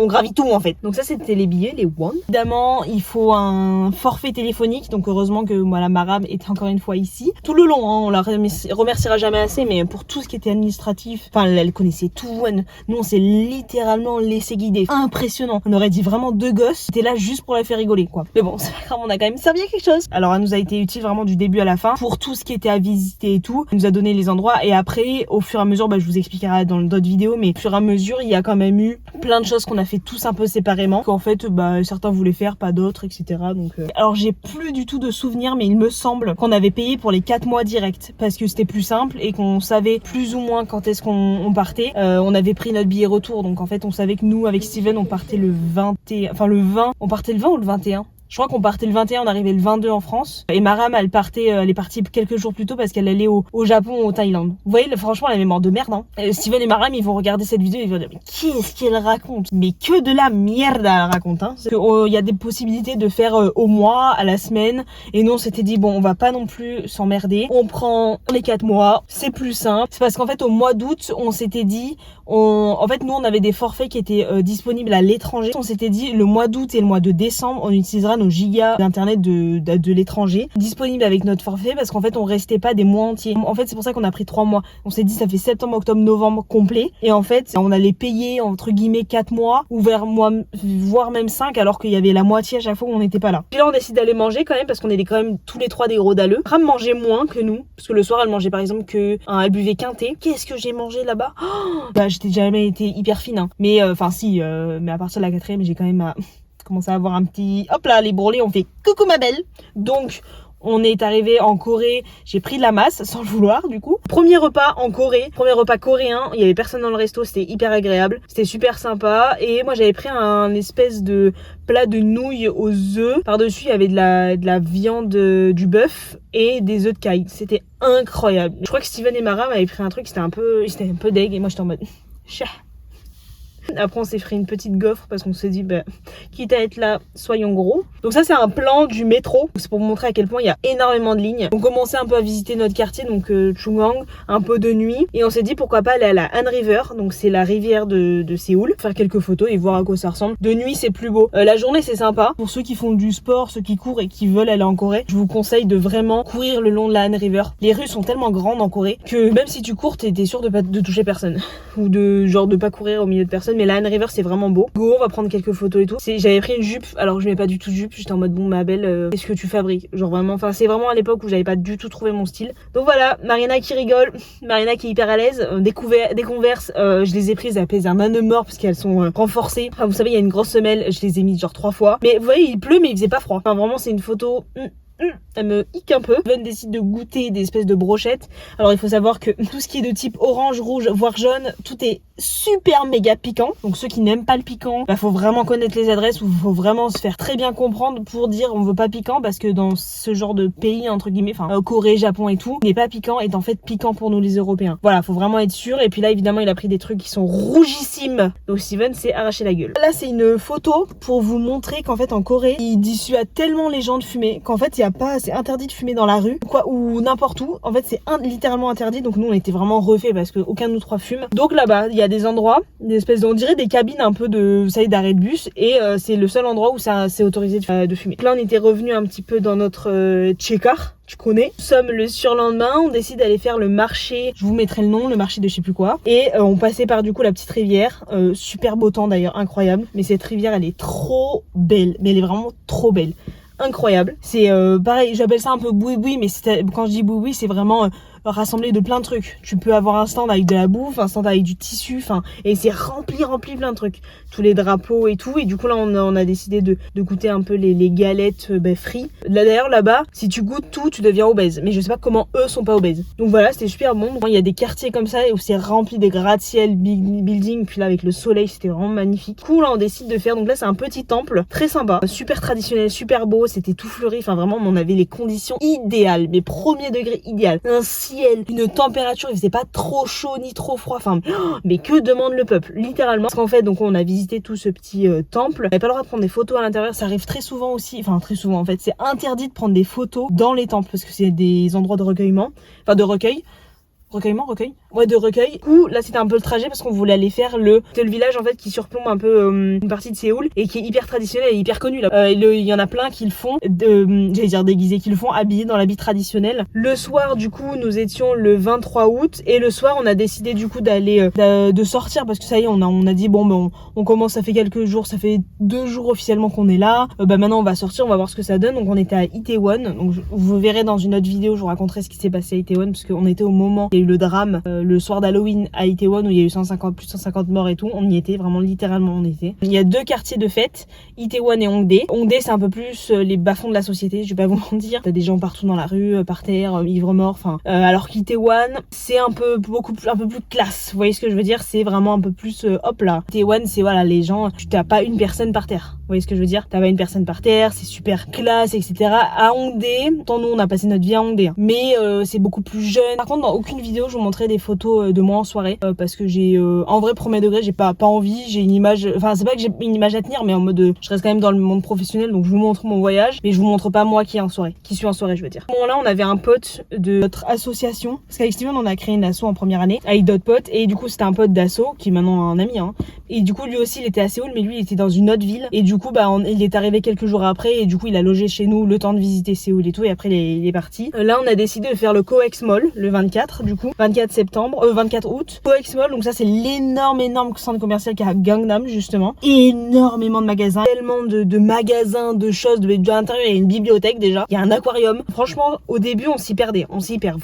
gravit tout, en fait. Donc ça, c'était les billets, les won. Évidemment, il faut un forfait téléphonique. Donc heureusement que voilà, Maram était encore une fois ici. Tout le long, hein, on la remerciera jamais assez, mais pour tout ce qui était administratif, enfin, elle connaissait tout. Nous, on s'est littéralement laissé guider. Impressionnant. On aurait dit vraiment 2 gosses. C'était là juste pour la faire rigoler, quoi. Mais bon, c'est pas grave, on a quand même servi à quelque chose. Alors, elle nous a été utile vraiment du début à la fin pour tout ce qui était à visiter et tout. Elle nous a donné les endroits et après, au fur et à mesure, je vous expliquerai dans d'autres vidéos, mais au fur et à mesure, il y a quand même eu plein de choses qu'on a fait tous un peu séparément. Qu'en fait, certains voulaient faire, pas d'autres, etc. Donc, alors, j'ai plus du tout de souvenirs, mais il me semble qu'on avait payé pour les 4 mois directs parce que c'était plus simple et qu'on savait plus ou moins quand est-ce qu'on partait. On avait pris notre billet retour, donc en fait, on savait que nous, avec Steven, on partait le 21, enfin le 20, on partait le 20 ou le 21? Je crois qu'on partait le 21, on arrivait le 22 en France. Et Maram, elle est partie quelques jours plus tôt parce qu'elle allait au Japon, au Thaïlande. Vous voyez, franchement, la mémoire de merde, hein. Steven et Maram, ils vont regarder cette vidéo et ils vont dire, mais qu'est-ce qu'elle raconte? Mais que de la merde elle raconte, hein. Parce que, y a des possibilités de faire au mois, à la semaine. Et nous, on s'était dit, bon, on va pas non plus s'emmerder. On prend les 4 mois, c'est plus simple. C'est parce qu'en fait, au mois d'août, on s'était dit, en fait, nous, on avait des forfaits qui étaient disponibles à l'étranger. On s'était dit, le mois d'août et le mois de décembre, on utilisera nos gigas d'internet de l'étranger disponibles avec notre forfait parce qu'en fait on restait pas des mois entiers. En fait c'est pour ça qu'on a pris 3 mois. On s'est dit ça fait septembre, octobre, novembre complet et en fait on allait payer entre guillemets 4 mois ou voire même 5 alors qu'il y avait la moitié à chaque fois où on n'était pas là. Puis là on décide d'aller manger quand même parce qu'on était quand même tous les 3 des gros dalleux. Ram mangeait moins que nous parce que le soir elle mangeait par exemple elle buvait qu'un thé. Qu'est-ce que j'ai mangé là-bas? J'étais jamais été hyper fine hein. Mais enfin si mais à partir de la 4e j'ai quand même commencer à avoir un petit... Hop là, les bourrelets, on fait coucou ma belle. Donc, on est arrivé en Corée, j'ai pris de la masse sans le vouloir du coup. Premier repas en Corée, premier repas coréen, il y avait personne dans le resto, c'était hyper agréable, c'était super sympa et moi j'avais pris un espèce de plat de nouilles aux œufs. Par-dessus, il y avait de la viande, du bœuf et des œufs de caille. C'était incroyable. Je crois que Steven et Maram avaient pris un truc, c'était un peu deg et moi j'étais en mode chat. Après on s'est fait une petite gaufre parce qu'on s'est dit quitte à être là soyons gros. Donc ça c'est un plan du métro, c'est pour vous montrer à quel point il y a énormément de lignes. On commençait un peu à visiter notre quartier donc Chungang un peu de nuit et on s'est dit pourquoi pas aller à la Han River, donc c'est la rivière de Séoul, faire quelques photos et voir à quoi ça ressemble. De nuit c'est plus beau, la journée c'est sympa. Pour ceux qui font du sport, ceux qui courent et qui veulent aller en Corée, je vous conseille de vraiment courir le long de la Han River. Les rues sont tellement grandes en Corée que même si tu cours t'es sûr de toucher personne ou de pas courir au milieu de personne. Mais la Han River c'est vraiment beau. Go, on va prendre quelques photos et tout. J'avais pris une jupe, alors je mets pas du tout de jupe, j'étais en mode bon ma belle, qu'est-ce que tu fabriques? Genre vraiment, enfin c'est vraiment à l'époque où j'avais pas du tout trouvé mon style. Donc voilà, Mariana qui rigole, Mariana qui est hyper à l'aise, des Converse, je les ai prises, elles pèsent un âne mort parce qu'elles sont renforcées. Enfin vous savez il y a une grosse semelle, je les ai mises genre 3 fois. Mais vous voyez il pleut mais il faisait pas froid. Enfin vraiment c'est une photo... Elle me hic un peu. Steven décide de goûter des espèces de brochettes. Alors il faut savoir que tout ce qui est de type orange, rouge, voire jaune, tout est super méga piquant. Donc ceux qui n'aiment pas le piquant, faut vraiment connaître les adresses ou faut vraiment se faire très bien comprendre pour dire on veut pas piquant parce que dans ce genre de pays entre guillemets, enfin Corée, Japon et tout, n'est pas piquant est en fait piquant pour nous les Européens. Voilà, faut vraiment être sûr. Et puis là évidemment il a pris des trucs qui sont rougissimes. Donc Steven s'est arraché la gueule. Là c'est une photo pour vous montrer qu'en fait en Corée il dissuade tellement les gens de fumer qu'en fait c'est interdit de fumer dans la rue ou n'importe où. En fait c'est littéralement interdit. Donc nous on était vraiment refaits parce que aucun de nous 3 fume. Donc là-bas il y a des endroits, des espèces on dirait des cabines un peu de, vous savez, d'arrêt de bus et c'est le seul endroit où c'est autorisé de fumer. Donc là on était revenu un petit peu dans notre Tchekar. Tu connais. Nous sommes le surlendemain, on décide d'aller faire le marché, je vous mettrai le nom, le marché de je sais plus quoi. Et on passait par du coup la petite rivière, super beau temps d'ailleurs, incroyable. Mais cette rivière elle est trop belle, mais elle est vraiment trop belle. Incroyable. C'est pareil, j'appelle ça un peu boui-boui, mais quand je dis boui-boui, c'est vraiment rassemblé de plein de trucs. Tu peux avoir un stand avec de la bouffe, un stand avec du tissu, enfin, et c'est rempli plein de trucs. Tous les drapeaux et tout. Et du coup, là, on a décidé de goûter un peu les galettes frits. Là, d'ailleurs, là-bas, si tu goûtes tout, tu deviens obèse. Mais je sais pas comment eux sont pas obèses. Donc voilà, c'était super bon. Il y a des quartiers comme ça où c'est rempli des gratte-ciel, building. Puis là, avec le soleil, c'était vraiment magnifique. Du coup, là, on décide de faire. Donc là, c'est un petit temple très sympa, super traditionnel, super beau. C'était tout fleuri. Enfin, vraiment, on avait les conditions idéales. Mais premier degré idéal. Un ciel, une température, il faisait pas trop chaud ni trop froid. Enfin, mais que demande le peuple, littéralement. Parce qu'en fait, donc on a visité tout ce petit temple. On n'avait pas le droit de prendre des photos à l'intérieur. Ça arrive très souvent aussi. Enfin, très souvent en fait. C'est interdit de prendre des photos dans les temples parce que c'est des endroits de recueillement. Enfin, de recueil. Recueil ouais, de recueil. Du coup, là c'était un peu le trajet parce qu'on voulait aller faire c'était le village en fait qui surplombe un peu une partie de Séoul et qui est hyper traditionnel et hyper connu là. Il y en a plein qui le font j'allais dire déguisés, qui le font habillés dans l'habit traditionnel. Le soir du coup nous étions le 23 août et le soir on a décidé du coup d'aller de sortir parce que ça y est on a dit bon ben on commence, ça fait quelques jours, ça fait 2 jours officiellement qu'on est là. Maintenant on va sortir, on va voir ce que ça donne. Donc on était à Itaewon. Donc vous verrez dans une autre vidéo, je vous raconterai ce qui s'est passé à Itaewon parce qu'on était au moment, il y a eu le drame le soir d'Halloween à Itaewon où il y a eu plus de 150 morts et tout. On y était, vraiment littéralement on y était. Il y a 2 quartiers de fête, Itaewon et Hongdae. Hongdae c'est un peu plus les bas-fonds de la société, je vais pas vous mentir. T'as des gens partout dans la rue, par terre, ivres morts, enfin. Alors qu'Itaewon c'est un peu plus classe. Vous voyez ce que je veux dire? C'est vraiment un peu plus hop là. Itaewon c'est voilà les gens, tu t'as pas une personne par terre. Vous voyez ce que je veux dire? T'as pas une personne par terre, c'est super classe, etc. À Hongdae, tant nous on a passé notre vie à Hongdae, mais c'est beaucoup plus jeune. Par contre dans aucune vidéo je vous montrerai des photos de moi en soirée parce que j'ai en vrai premier degré j'ai pas envie, j'ai une image, enfin c'est pas que j'ai une image à tenir mais en mode je reste quand même dans le monde professionnel donc je vous montre mon voyage mais je vous montre pas moi qui suis en soirée je veux dire. À ce moment là on avait un pote de notre association parce qu'avec Steven on a créé une asso en première année avec d'autres potes et du coup c'était un pote d'asso qui est maintenant un ami et du coup lui aussi il était à Séoul mais lui il était dans une autre ville et du coup il est arrivé quelques jours après et du coup il a logé chez nous le temps de visiter Séoul et tout et après il est parti. Là on a décidé de faire le Coex Mall le 24 du coup 24 août. Coex Mall, donc ça c'est l'énorme centre commercial qu'il y a à Gangnam justement. Énormément de magasins, tellement de magasins, de choses, à l'intérieur il y a une bibliothèque déjà, il y a un aquarium. Franchement au début on s'y perd.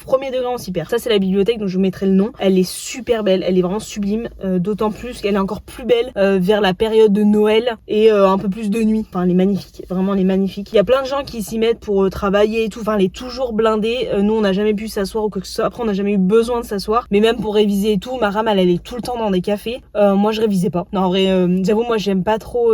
Premier degré on s'y perd. Ça c'est la bibliothèque donc je vous mettrai le nom. Elle est super belle, elle est vraiment sublime, d'autant plus qu'elle est encore plus belle vers la période de Noël et un peu plus de nuit. Enfin elle est magnifique, vraiment elle est magnifique. Il y a plein de gens qui s'y mettent pour travailler et tout, enfin elle est toujours blindée. Nous on n'a jamais pu s'asseoir ou quoi que ce soit. Après on n'a jamais eu besoin de s'asseoir, mais même pour réviser et tout, ma rame elle allait tout le temps dans des cafés. Moi je révisais pas. Non en vrai j'avoue moi j'aime pas trop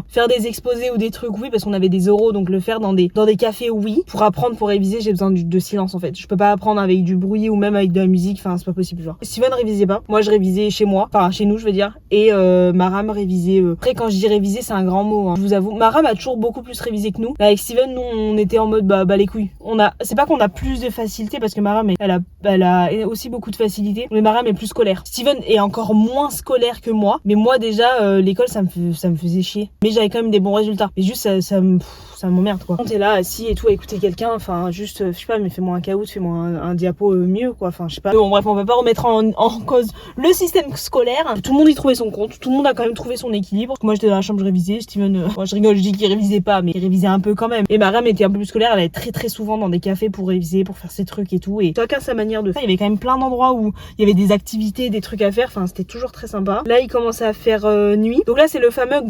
faire des exposés ou des trucs oui parce qu'on avait des euros donc le faire dans des cafés oui. Pour apprendre, pour réviser j'ai besoin de silence en fait. Je peux pas apprendre avec du bruit ou même avec de la musique, enfin c'est pas possible genre. Steven révisait pas, moi je révisais chez moi, enfin chez nous je veux dire et ma rame révisait. Après quand je dis réviser c'est un grand mot je vous avoue. Ma rame a toujours beaucoup plus révisé que nous. Là, avec Steven nous on était en mode bah les couilles. C'est pas qu'on a plus de facilité parce que ma rame elle a aussi beaucoup de facilité mais ma rame est plus scolaire. Steven est encore moins scolaire que moi mais moi déjà l'école ça me faisait chier mais j'avais quand même des bons résultats mais juste ça m'emmerde quoi. Quand t'es là assis et tout à écouter quelqu'un, enfin juste je sais pas mais fais-moi un caout, fais-moi un diapo mieux quoi, enfin je sais pas. Bon bref on va pas remettre en cause le système scolaire. Tout le monde y trouvait son compte, tout le monde a quand même trouvé son équilibre. Moi j'étais dans la chambre, je révisais, Steven moi je rigole, je dis qu'il révisait pas mais il révisait un peu quand même. Et ma rame était un peu plus scolaire, elle allait très très souvent dans des cafés pour réviser, pour faire ses trucs et tout et chacun sa manière de faire. Il y avait quand même plein d'endroits où il y avait des activités, des trucs à faire, enfin c'était toujours très sympa. Là il commençait à faire nuit. Donc là c'est le fameux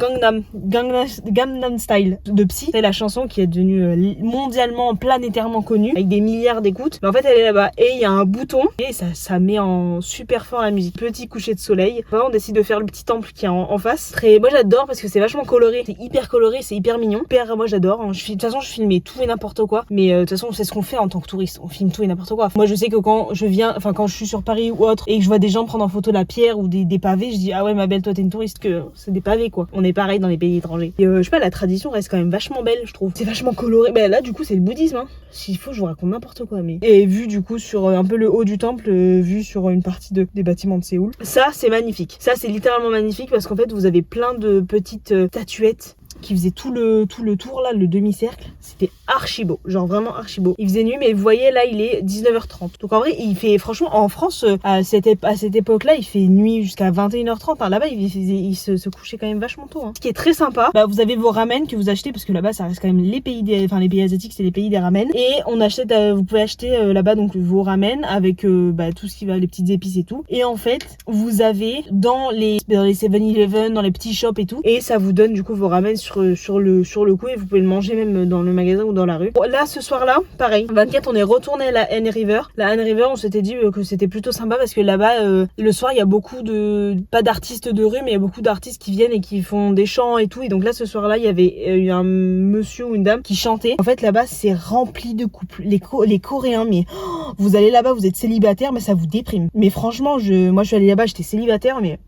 Gangnam Style de Psy. C'est la chanson qui est devenue mondialement, planétairement connue avec des milliards d'écoutes. Mais en fait elle est là-bas et il y a un bouton et ça met en super fort la musique. Petit coucher de soleil. Enfin, on décide de faire le petit temple qui est en face. Moi j'adore parce que c'est vachement coloré. C'est hyper coloré, c'est hyper mignon. Moi j'adore. De toute façon je filmais tout et n'importe quoi. Mais de toute façon c'est ce qu'on fait en tant que touriste. On filme tout et n'importe quoi. Moi je sais que quand je suis sur Paris ou autre et que je vois des gens prendre en photo la pierre ou des pavés, je dis ah ouais ma belle toi t'es une touriste que c'est des pavés quoi. On est pareil dans les pays étrangers. Et je sais pas la tradition reste quand même vachement belle je trouve. C'est vachement coloré. Là du coup c'est le bouddhisme S'il faut je vous raconte n'importe quoi mais. Et vu du coup sur un peu le haut du temple, vu sur une partie des bâtiments de Séoul. Ça c'est magnifique. Ça c'est littéralement magnifique parce qu'en fait vous avez plein de petites statuettes qui faisait tout le tour là, le demi-cercle. C'était archi beau, genre vraiment archi beau. Il faisait nuit, mais vous voyez là, il est 19h30. Donc en vrai, il fait franchement en France à cette époque-là, il fait nuit jusqu'à 21h30. Hein. Là-bas, il se couchait quand même vachement tôt. Hein. Ce qui est très sympa, bah vous avez vos ramen que vous achetez parce que là-bas, ça reste quand même les pays asiatiques, c'est les pays des ramen. Et on achète, vous pouvez acheter là-bas donc vos ramen avec tout ce qui va, les petites épices et tout. Et en fait, vous avez dans les 7-Eleven, dans les petits shops et tout, et ça vous donne du coup vos ramen sur le coup et vous pouvez le manger même dans le magasin ou dans la rue. Bon, là, ce soir-là, pareil, 24, on est retourné à la N River. La N River, on s'était dit que c'était plutôt sympa parce que là-bas, le soir, il y a beaucoup pas d'artistes de rue, mais il y a beaucoup d'artistes qui viennent et qui font des chants et tout. Et donc là, ce soir-là, il y avait un monsieur ou une dame qui chantait. En fait, là-bas, c'est rempli de couples. Les Coréens, mais vous allez là-bas, vous êtes célibataire, mais ça vous déprime. Mais franchement, moi, je suis allée là-bas, j'étais célibataire, mais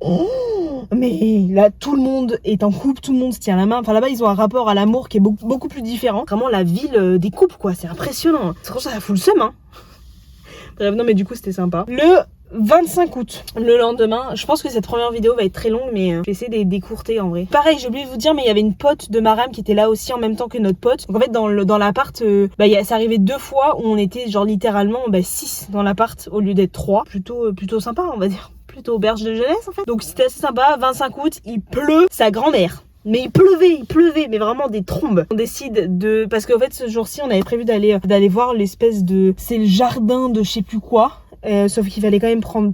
là, tout le monde est en couple, tout le monde se tient la main. Enfin, là-bas, ils ont un rapport à l'amour qui est beaucoup plus différent. Vraiment, la ville des couples, quoi. C'est impressionnant. Franchement, ça fout le seum, hein. Bref, non, mais du coup, c'était sympa. Le 25 août, le lendemain, je pense que cette première vidéo va être très longue, mais je vais essayer de décourter en vrai. Pareil, j'ai oublié de vous dire, mais il y avait une pote de Maram qui était là aussi en même temps que notre pote. Donc en fait, dans l'appart, ça arrivait 2 fois où on était genre littéralement 6 dans l'appart au lieu d'être 3. Plutôt sympa, on va dire. Plutôt auberge de jeunesse en fait. Donc c'était assez sympa. 25 août, il pleut sa grand-mère. Mais il pleuvait, mais vraiment des trombes. On décide parce qu'en fait ce jour-ci on avait prévu d'aller voir l'espèce de, c'est le jardin de je sais plus quoi. Sauf qu'il fallait quand même prendre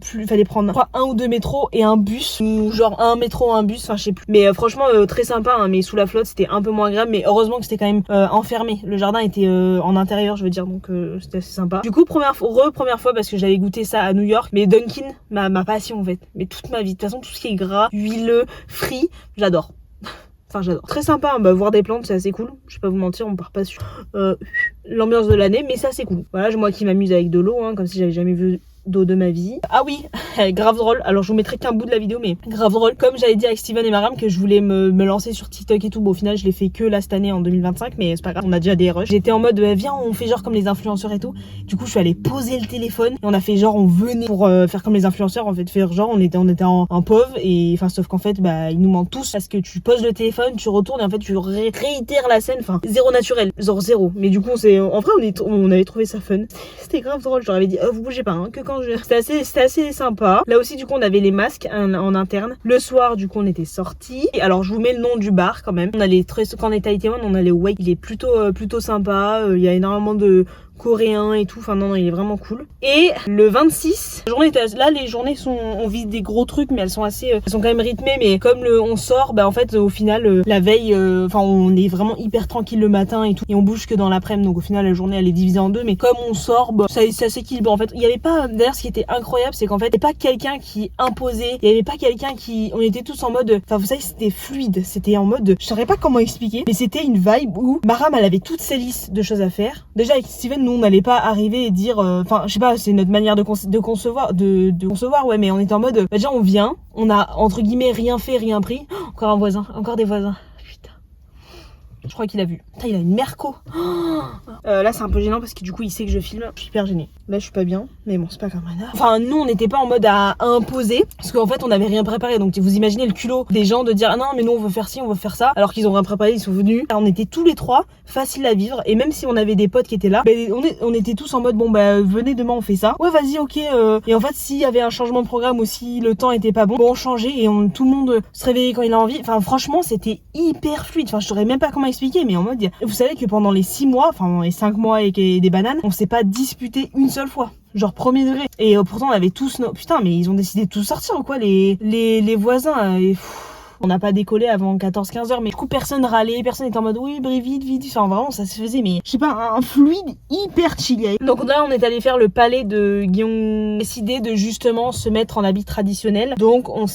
un ou 2 métros et un bus, ou genre un métro, un bus, enfin je sais plus. Mais franchement très sympa, hein, mais sous la flotte c'était un peu moins agréable, mais heureusement que c'était quand même enfermé. Le jardin était en intérieur, je veux dire, donc c'était assez sympa. Du coup première fois parce que j'avais goûté ça à New York, mais Dunkin', ma passion en fait, mais toute ma vie. De toute façon tout ce qui est gras, huileux, frit, j'adore. Enfin j'adore. Très sympa, hein, voir des plantes, c'est assez cool. Je vais pas vous mentir, on part pas sur l'ambiance de l'année, mais ça c'est cool. Voilà, moi qui m'amuse avec de l'eau, hein, comme si j'avais jamais vu d'eau de ma vie. Ah oui, grave drôle. Alors je vous mettrai qu'un bout de la vidéo, mais grave drôle. Comme j'avais dit avec Steven et Maram que je voulais me lancer sur TikTok et tout. Bon, au final, je l'ai fait que là cette année en 2025, mais c'est pas grave. On a déjà des rushs. J'étais en mode, viens, on fait genre comme les influenceurs et tout. Du coup, je suis allée poser le téléphone et on a fait genre, on venait pour faire comme les influenceurs. En fait, faire genre, on était en pauvre et enfin, sauf qu'en fait, ils nous mentent tous parce que tu poses le téléphone, tu retournes et en fait, tu réitères la scène. Enfin, zéro naturel, genre zéro. Mais du coup, en vrai, on avait trouvé ça fun. C'était grave drôle. Je leur avais dit, vous bougez pas, hein, que quand c'était assez sympa. Là aussi, du coup, on avait les masques en interne. Le soir, du coup, on était sortis. Alors, je vous mets le nom du bar quand même. Quand on était à Itaewon, on allait au Wake. Il est plutôt sympa. Il y a énormément de coréen et tout, enfin non, il est vraiment cool. Et le 26, là les journées on vise des gros trucs, mais elles sont quand même rythmées, mais comme on sort, en fait au final la veille, on est vraiment hyper tranquille le matin et tout, et on bouge que dans l'après-midi, donc au final la journée elle est divisée en 2, mais comme on sort, ça s'équilibre. En fait, il y avait pas, d'ailleurs ce qui était incroyable, c'est qu'en fait, il n'y avait pas quelqu'un qui imposait, il y avait pas quelqu'un on était tous en mode, enfin vous savez, c'était fluide, c'était en mode, je saurais pas comment expliquer, mais c'était une vibe où Maram elle avait toutes ses listes de choses à faire. Déjà avec Steven, nous on n'allait pas arriver et dire je sais pas, c'est notre manière de concevoir, ouais, mais on était en mode déjà on vient, on a entre guillemets rien fait, rien pris. Encore un voisin, encore des voisins. Putain, je crois qu'il a vu. Putain, il a une merco. Là c'est un peu gênant parce que du coup il sait que je filme. Je suis hyper gênée. Là je suis pas bien, mais bon c'est pas grave. Enfin nous on n'était pas en mode à imposer, parce qu'en fait on n'avait rien préparé. Donc vous imaginez le culot des gens de dire ah non mais nous on veut faire ci, on veut faire ça, alors qu'ils ont rien préparé, ils sont venus. Alors, on était tous les trois faciles à vivre, et même si on avait des potes qui étaient là, on était tous en mode venez demain on fait ça. Ouais vas-y ok. Et en fait s'il y avait un changement de programme ou si le temps était pas bon, on changeait et tout le monde se réveillait quand il a envie. Enfin franchement c'était hyper fluide. Enfin je saurais même pas comment expliquer, mais en mode vous savez que pendant les 6 mois, enfin les 5 mois et des bananes, on s'est pas disputé une seule fois. Genre premier degré. Et pourtant on avait tous putain, mais ils ont décidé de tous sortir ou quoi, les voisins. On n'a pas décollé avant 14-15 heures, mais du coup personne râlait, personne était en mode oui vite, enfin vraiment ça se faisait, mais je sais pas, un fluide hyper chill. Donc là on est allé faire le palais de Gyeong, décidé de justement se mettre en habit traditionnel, donc on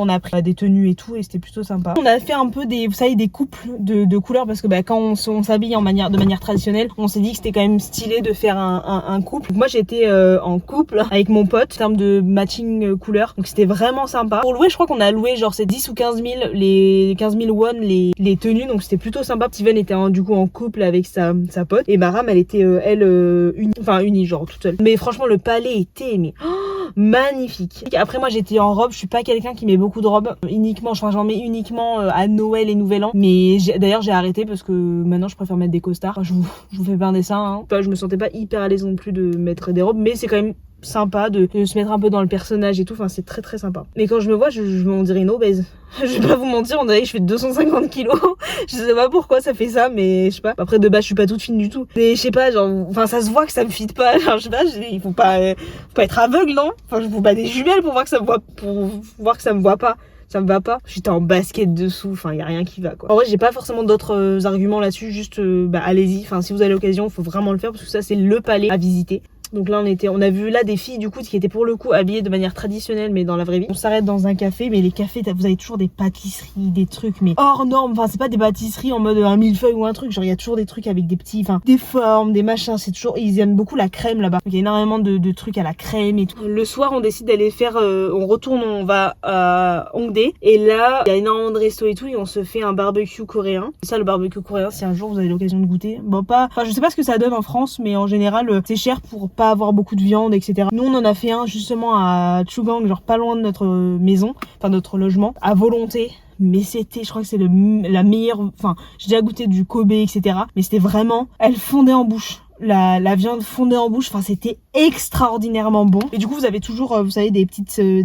a pris des tenues et tout, et c'était plutôt sympa. On a fait un peu vous savez, des couples de couleurs, parce que quand on s'habille de manière traditionnelle, on s'est dit que c'était quand même stylé de faire un couple. Donc moi j'étais en couple avec mon pote en termes de matching couleurs, donc c'était vraiment sympa. Pour louer, je crois qu'on a loué genre c'est 10 ou 15 15 000 les 15 000 won les tenues, donc c'était plutôt sympa. Steven était du coup en couple avec sa pote et Maram elle était unie genre toute seule. Mais franchement le palais était magnifique. Après moi j'étais en robe, je suis pas quelqu'un qui met beaucoup de robes uniquement, j'en mets uniquement à Noël et Nouvel An, mais d'ailleurs j'ai arrêté parce que maintenant je préfère mettre des costards. Enfin, je vous fais pas un dessin hein. Je me sentais pas hyper à l'aise non plus de mettre des robes, mais c'est quand même sympa de se mettre un peu dans le personnage et tout, enfin c'est très très sympa. Mais quand je me vois, on dirait une obèse. Je vais pas vous mentir, on dirait que je fais 250 kilos. Je sais pas pourquoi ça fait ça, mais je sais pas. Après de base je suis pas toute fine du tout. Mais je sais pas, genre, enfin ça se voit que ça me fit pas. Genre, je sais pas, il faut pas être aveugle, non? Enfin je faut pas des jumelles pour voir que ça me voit, me voit pas. Ça me va pas. J'étais en basket dessous, enfin y a rien qui va quoi. En vrai j'ai pas forcément d'autres arguments là-dessus, juste allez-y, enfin si vous avez l'occasion, faut vraiment le faire parce que ça c'est le palais à visiter. Donc là on a vu là des filles du coup qui étaient pour le coup habillées de manière traditionnelle mais dans la vraie vie. On s'arrête dans un café, mais les cafés vous avez toujours des pâtisseries, des trucs mais hors normes. Enfin c'est pas des pâtisseries en mode un millefeuille ou un truc, genre il y a toujours des trucs avec des petits, enfin des formes, des machins, c'est toujours, ils aiment beaucoup la crème là-bas. Il y a énormément de trucs à la crème et tout. Le soir on décide d'aller faire, on va à Hongdae et là il y a énormément de restos et tout et on se fait un barbecue coréen. Et ça le barbecue coréen si un jour vous avez l'occasion de goûter, je sais pas ce que ça donne en France mais en général c'est cher pour pas avoir beaucoup de viande etc. Nous on en a fait un justement à Chugang, genre pas loin de notre maison, enfin notre logement, à volonté. Mais c'était, je crois que c'est la meilleure, enfin j'ai déjà goûté du Kobe etc. Mais c'était vraiment, elle fondait en bouche. La viande fondait en bouche, enfin c'était extraordinairement bon. Et du coup vous avez toujours, vous savez, des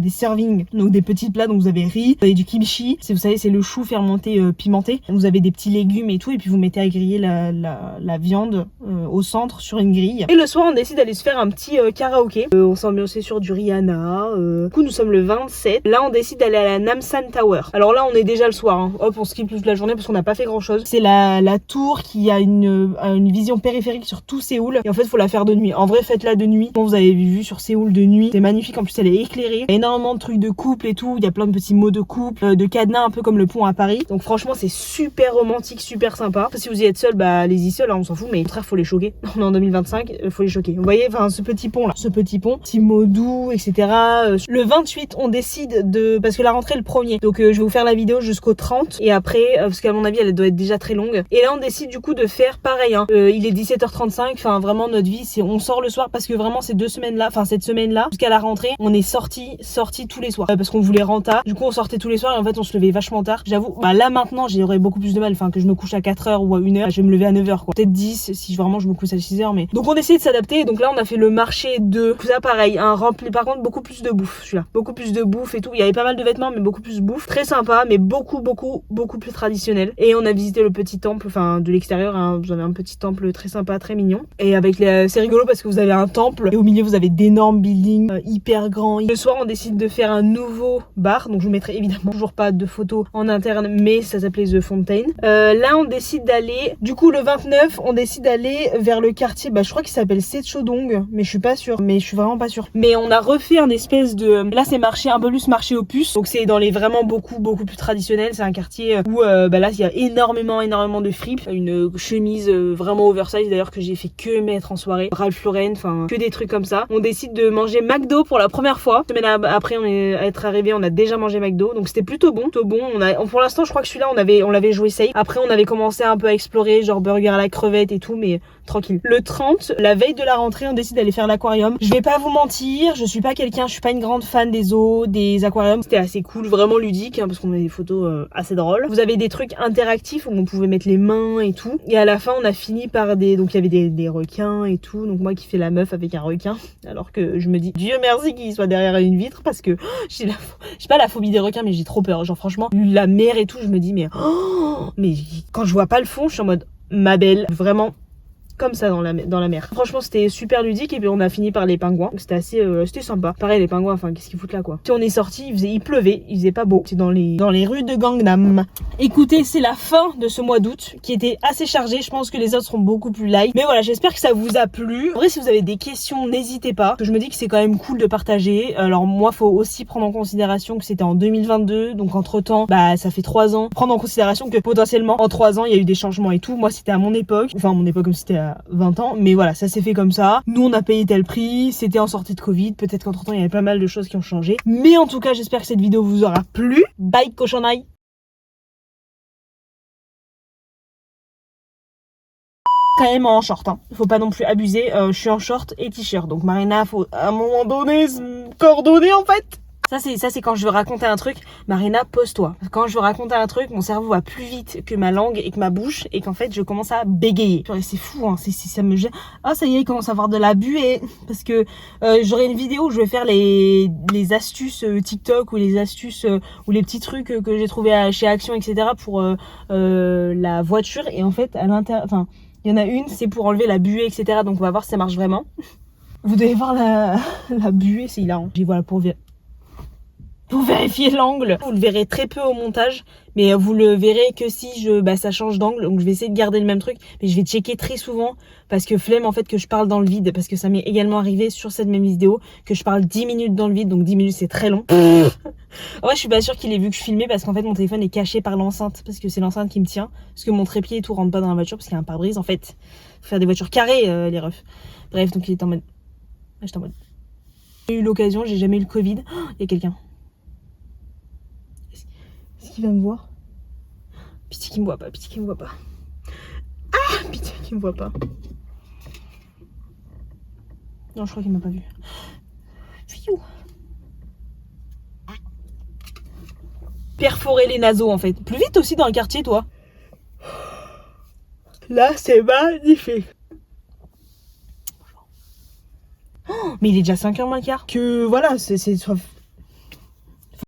servings, donc des petits plats, donc vous avez riz, vous avez du kimchi, vous savez c'est le chou fermenté pimenté, vous avez des petits légumes et tout, et puis vous mettez à griller la viande au centre sur une grille. Et le soir on décide d'aller se faire un petit karaoké, on s'ambiançait sur du Rihanna, du coup nous sommes le 27, là on décide d'aller à la Namsan Tower. Alors là on est déjà le soir, hein. Hop on skip toute la journée parce qu'on n'a pas fait grand chose. C'est la tour qui a une vision périphérique sur tout Séoul, et en fait faut la faire de nuit. En vrai faites-la de nuit. Bon, vous avez vu sur Séoul de nuit, c'est magnifique, en plus elle est éclairée, il y a énormément de trucs de couple et tout, il y a plein de petits mots de couple, de cadenas un peu comme le pont à Paris, donc franchement c'est super romantique, super sympa. Après, si vous y êtes seul, allez-y seul, hein, on s'en fout, mais au contraire faut les choquer. On est en 2025, faut les choquer. Vous voyez, enfin ce petit pont là, petits mots doux etc. Le 28 on décide parce que la rentrée est le 1er, donc je vais vous faire la vidéo jusqu'au 30 et après parce qu'à mon avis elle doit être déjà très longue, et là on décide du coup de faire pareil hein. Il est 17h35, enfin vraiment notre vie c'est on sort le soir parce que vraiment ces 2 semaines là, enfin cette semaine là jusqu'à la rentrée on est sorti tous les soirs parce qu'on voulait renta, du coup on sortait tous les soirs et en fait on se levait vachement tard. J'avoue là maintenant j'aurais beaucoup plus de mal, enfin que je me couche à 4h ou à 1h, je vais me lever à 9h quoi, peut-être 10 si vraiment je me couche à 6h, mais donc on essaie de s'adapter. Donc là on a fait le marché de ça pareil, un rempli, par contre beaucoup plus de bouffe, celui-là beaucoup plus de bouffe et tout, il y avait pas mal de vêtements mais beaucoup plus de bouffe, très sympa mais beaucoup plus traditionnel. Et on a visité le petit temple, enfin de l'extérieur hein, vous avez un petit temple très sympa, très mignon, et avec c'est rigolo parce que vous avez un temple et au milieu vous avez d'énormes buildings hyper grands. Le soir on décide de faire un nouveau bar, donc je vous mettrai évidemment toujours pas de photos en interne, mais ça s'appelait The Fountain. Là on décide d'aller, du coup le 29 on décide d'aller vers le quartier, je crois qu'il s'appelle Sechodong, mais je suis pas sûre, mais je suis vraiment pas sûre. Mais on a refait un espèce de, là c'est marché un peu plus marché aux puces, donc c'est dans les vraiment beaucoup plus traditionnels. C'est un quartier où là il y a énormément de fripes, une chemise vraiment oversize d'ailleurs que j'ai fait que mettre en soirée, Ralph Lauren, enfin que des trucs comme ça. On décide de manger McDo pour la première fois. Semaine après être arrivé, on a déjà mangé McDo, donc c'était plutôt bon. Pour l'instant je crois que celui-là on l'avait joué safe. Après on avait commencé un peu à explorer, genre burger à la crevette et tout, mais tranquille. Le 30, la veille de la rentrée, on décide d'aller faire l'aquarium. Je vais pas vous mentir, je suis pas une grande fan des eaux, des aquariums. C'était assez cool, vraiment ludique, hein, parce qu'on a des photos assez drôles. Vous avez des trucs interactifs où on pouvait mettre les mains et tout. Et à la fin, on a fini par donc il y avait des requins et tout. Donc moi qui fais la meuf avec un requin, alors que je me dis Dieu merci qu'il soit derrière une vitre, parce que j'ai pas la phobie des requins, mais j'ai trop peur. Genre franchement, la mer et tout, je me dis mais quand je vois pas le fond, je suis en mode ma belle, vraiment comme ça dans la mer. Franchement c'était super ludique, et puis on a fini par les pingouins, donc c'était sympa. Pareil les pingouins, enfin qu'est-ce qu'ils foutent là quoi. Si on est sorti, il pleuvait, il faisait pas beau. C'est dans les rues de Gangnam. Écoutez, c'est la fin de ce mois d'août qui était assez chargé. Je pense que les autres seront beaucoup plus light, mais voilà, j'espère que ça vous a plu. En vrai si vous avez des questions n'hésitez pas, parce que je me dis que c'est quand même cool de partager. Alors moi faut aussi prendre en considération que c'était en 2022, donc entre temps ça fait 3 ans. Prendre en considération que potentiellement en 3 ans il y a eu des changements et tout. Moi c'était à mon époque, enfin mon époque comme c'était à 20 ans, mais voilà, ça s'est fait comme ça. Nous on a payé tel prix, c'était en sortie de Covid, peut-être qu'entre temps il y avait pas mal de choses qui ont changé, mais en tout cas j'espère que cette vidéo vous aura plu. Bye cochonnaille. quand même en short, hein. Faut pas non plus abuser, je suis en short et t-shirt. Donc Marina, faut à un moment donné se coordonner en fait. Ça c'est quand je veux raconter un truc. Marina, pose-toi. Quand je veux raconter un truc, mon cerveau va plus vite que ma langue et que ma bouche et qu'en fait je commence à bégayer. C'est fou, hein. Ça me gêne. Ah ça y est, il commence à avoir de la buée parce que j'aurai une vidéo où je vais faire les astuces TikTok ou les astuces ou les petits trucs que j'ai trouvé chez Action, etc. pour la voiture. Et en fait à l'intérieur, enfin il y en a une, c'est pour enlever la buée, etc. Donc on va voir si ça marche vraiment. Vous devez voir la buée, c'est hilarant. J'y vois la pour vérifier l'angle. Vous le verrez très peu au montage, mais vous le verrez que si ça change d'angle. Donc je vais essayer de garder le même truc, mais je vais checker très souvent parce que flemme en fait que je parle dans le vide, parce que ça m'est également arrivé sur cette même vidéo que je parle 10 minutes dans le vide, donc 10 minutes c'est très long. En vrai je suis pas sûre qu'il ait vu que je filmais parce qu'en fait mon téléphone est caché par l'enceinte, parce que c'est l'enceinte qui me tient, parce que mon trépied et tout rentre pas dans la voiture parce qu'il y a un pare-brise en fait. Faut faire des voitures carrées les refs. Bref, donc il est en mode... J'étais en mode... J'ai eu l'occasion, j'ai jamais eu le Covid. Il y a quelqu'un. Est-ce qu'il va me voir? Pitié qu'il me voit pas, pitié qu'il me voit pas. Ah, pitié qu'il me voit pas. Non, je crois qu'il m'a pas vu. Fiou. Perforer les naseaux en fait. Plus vite aussi dans le quartier, toi. Là, c'est magnifique. Oh, mais il est déjà 5h moins le quart. Que voilà,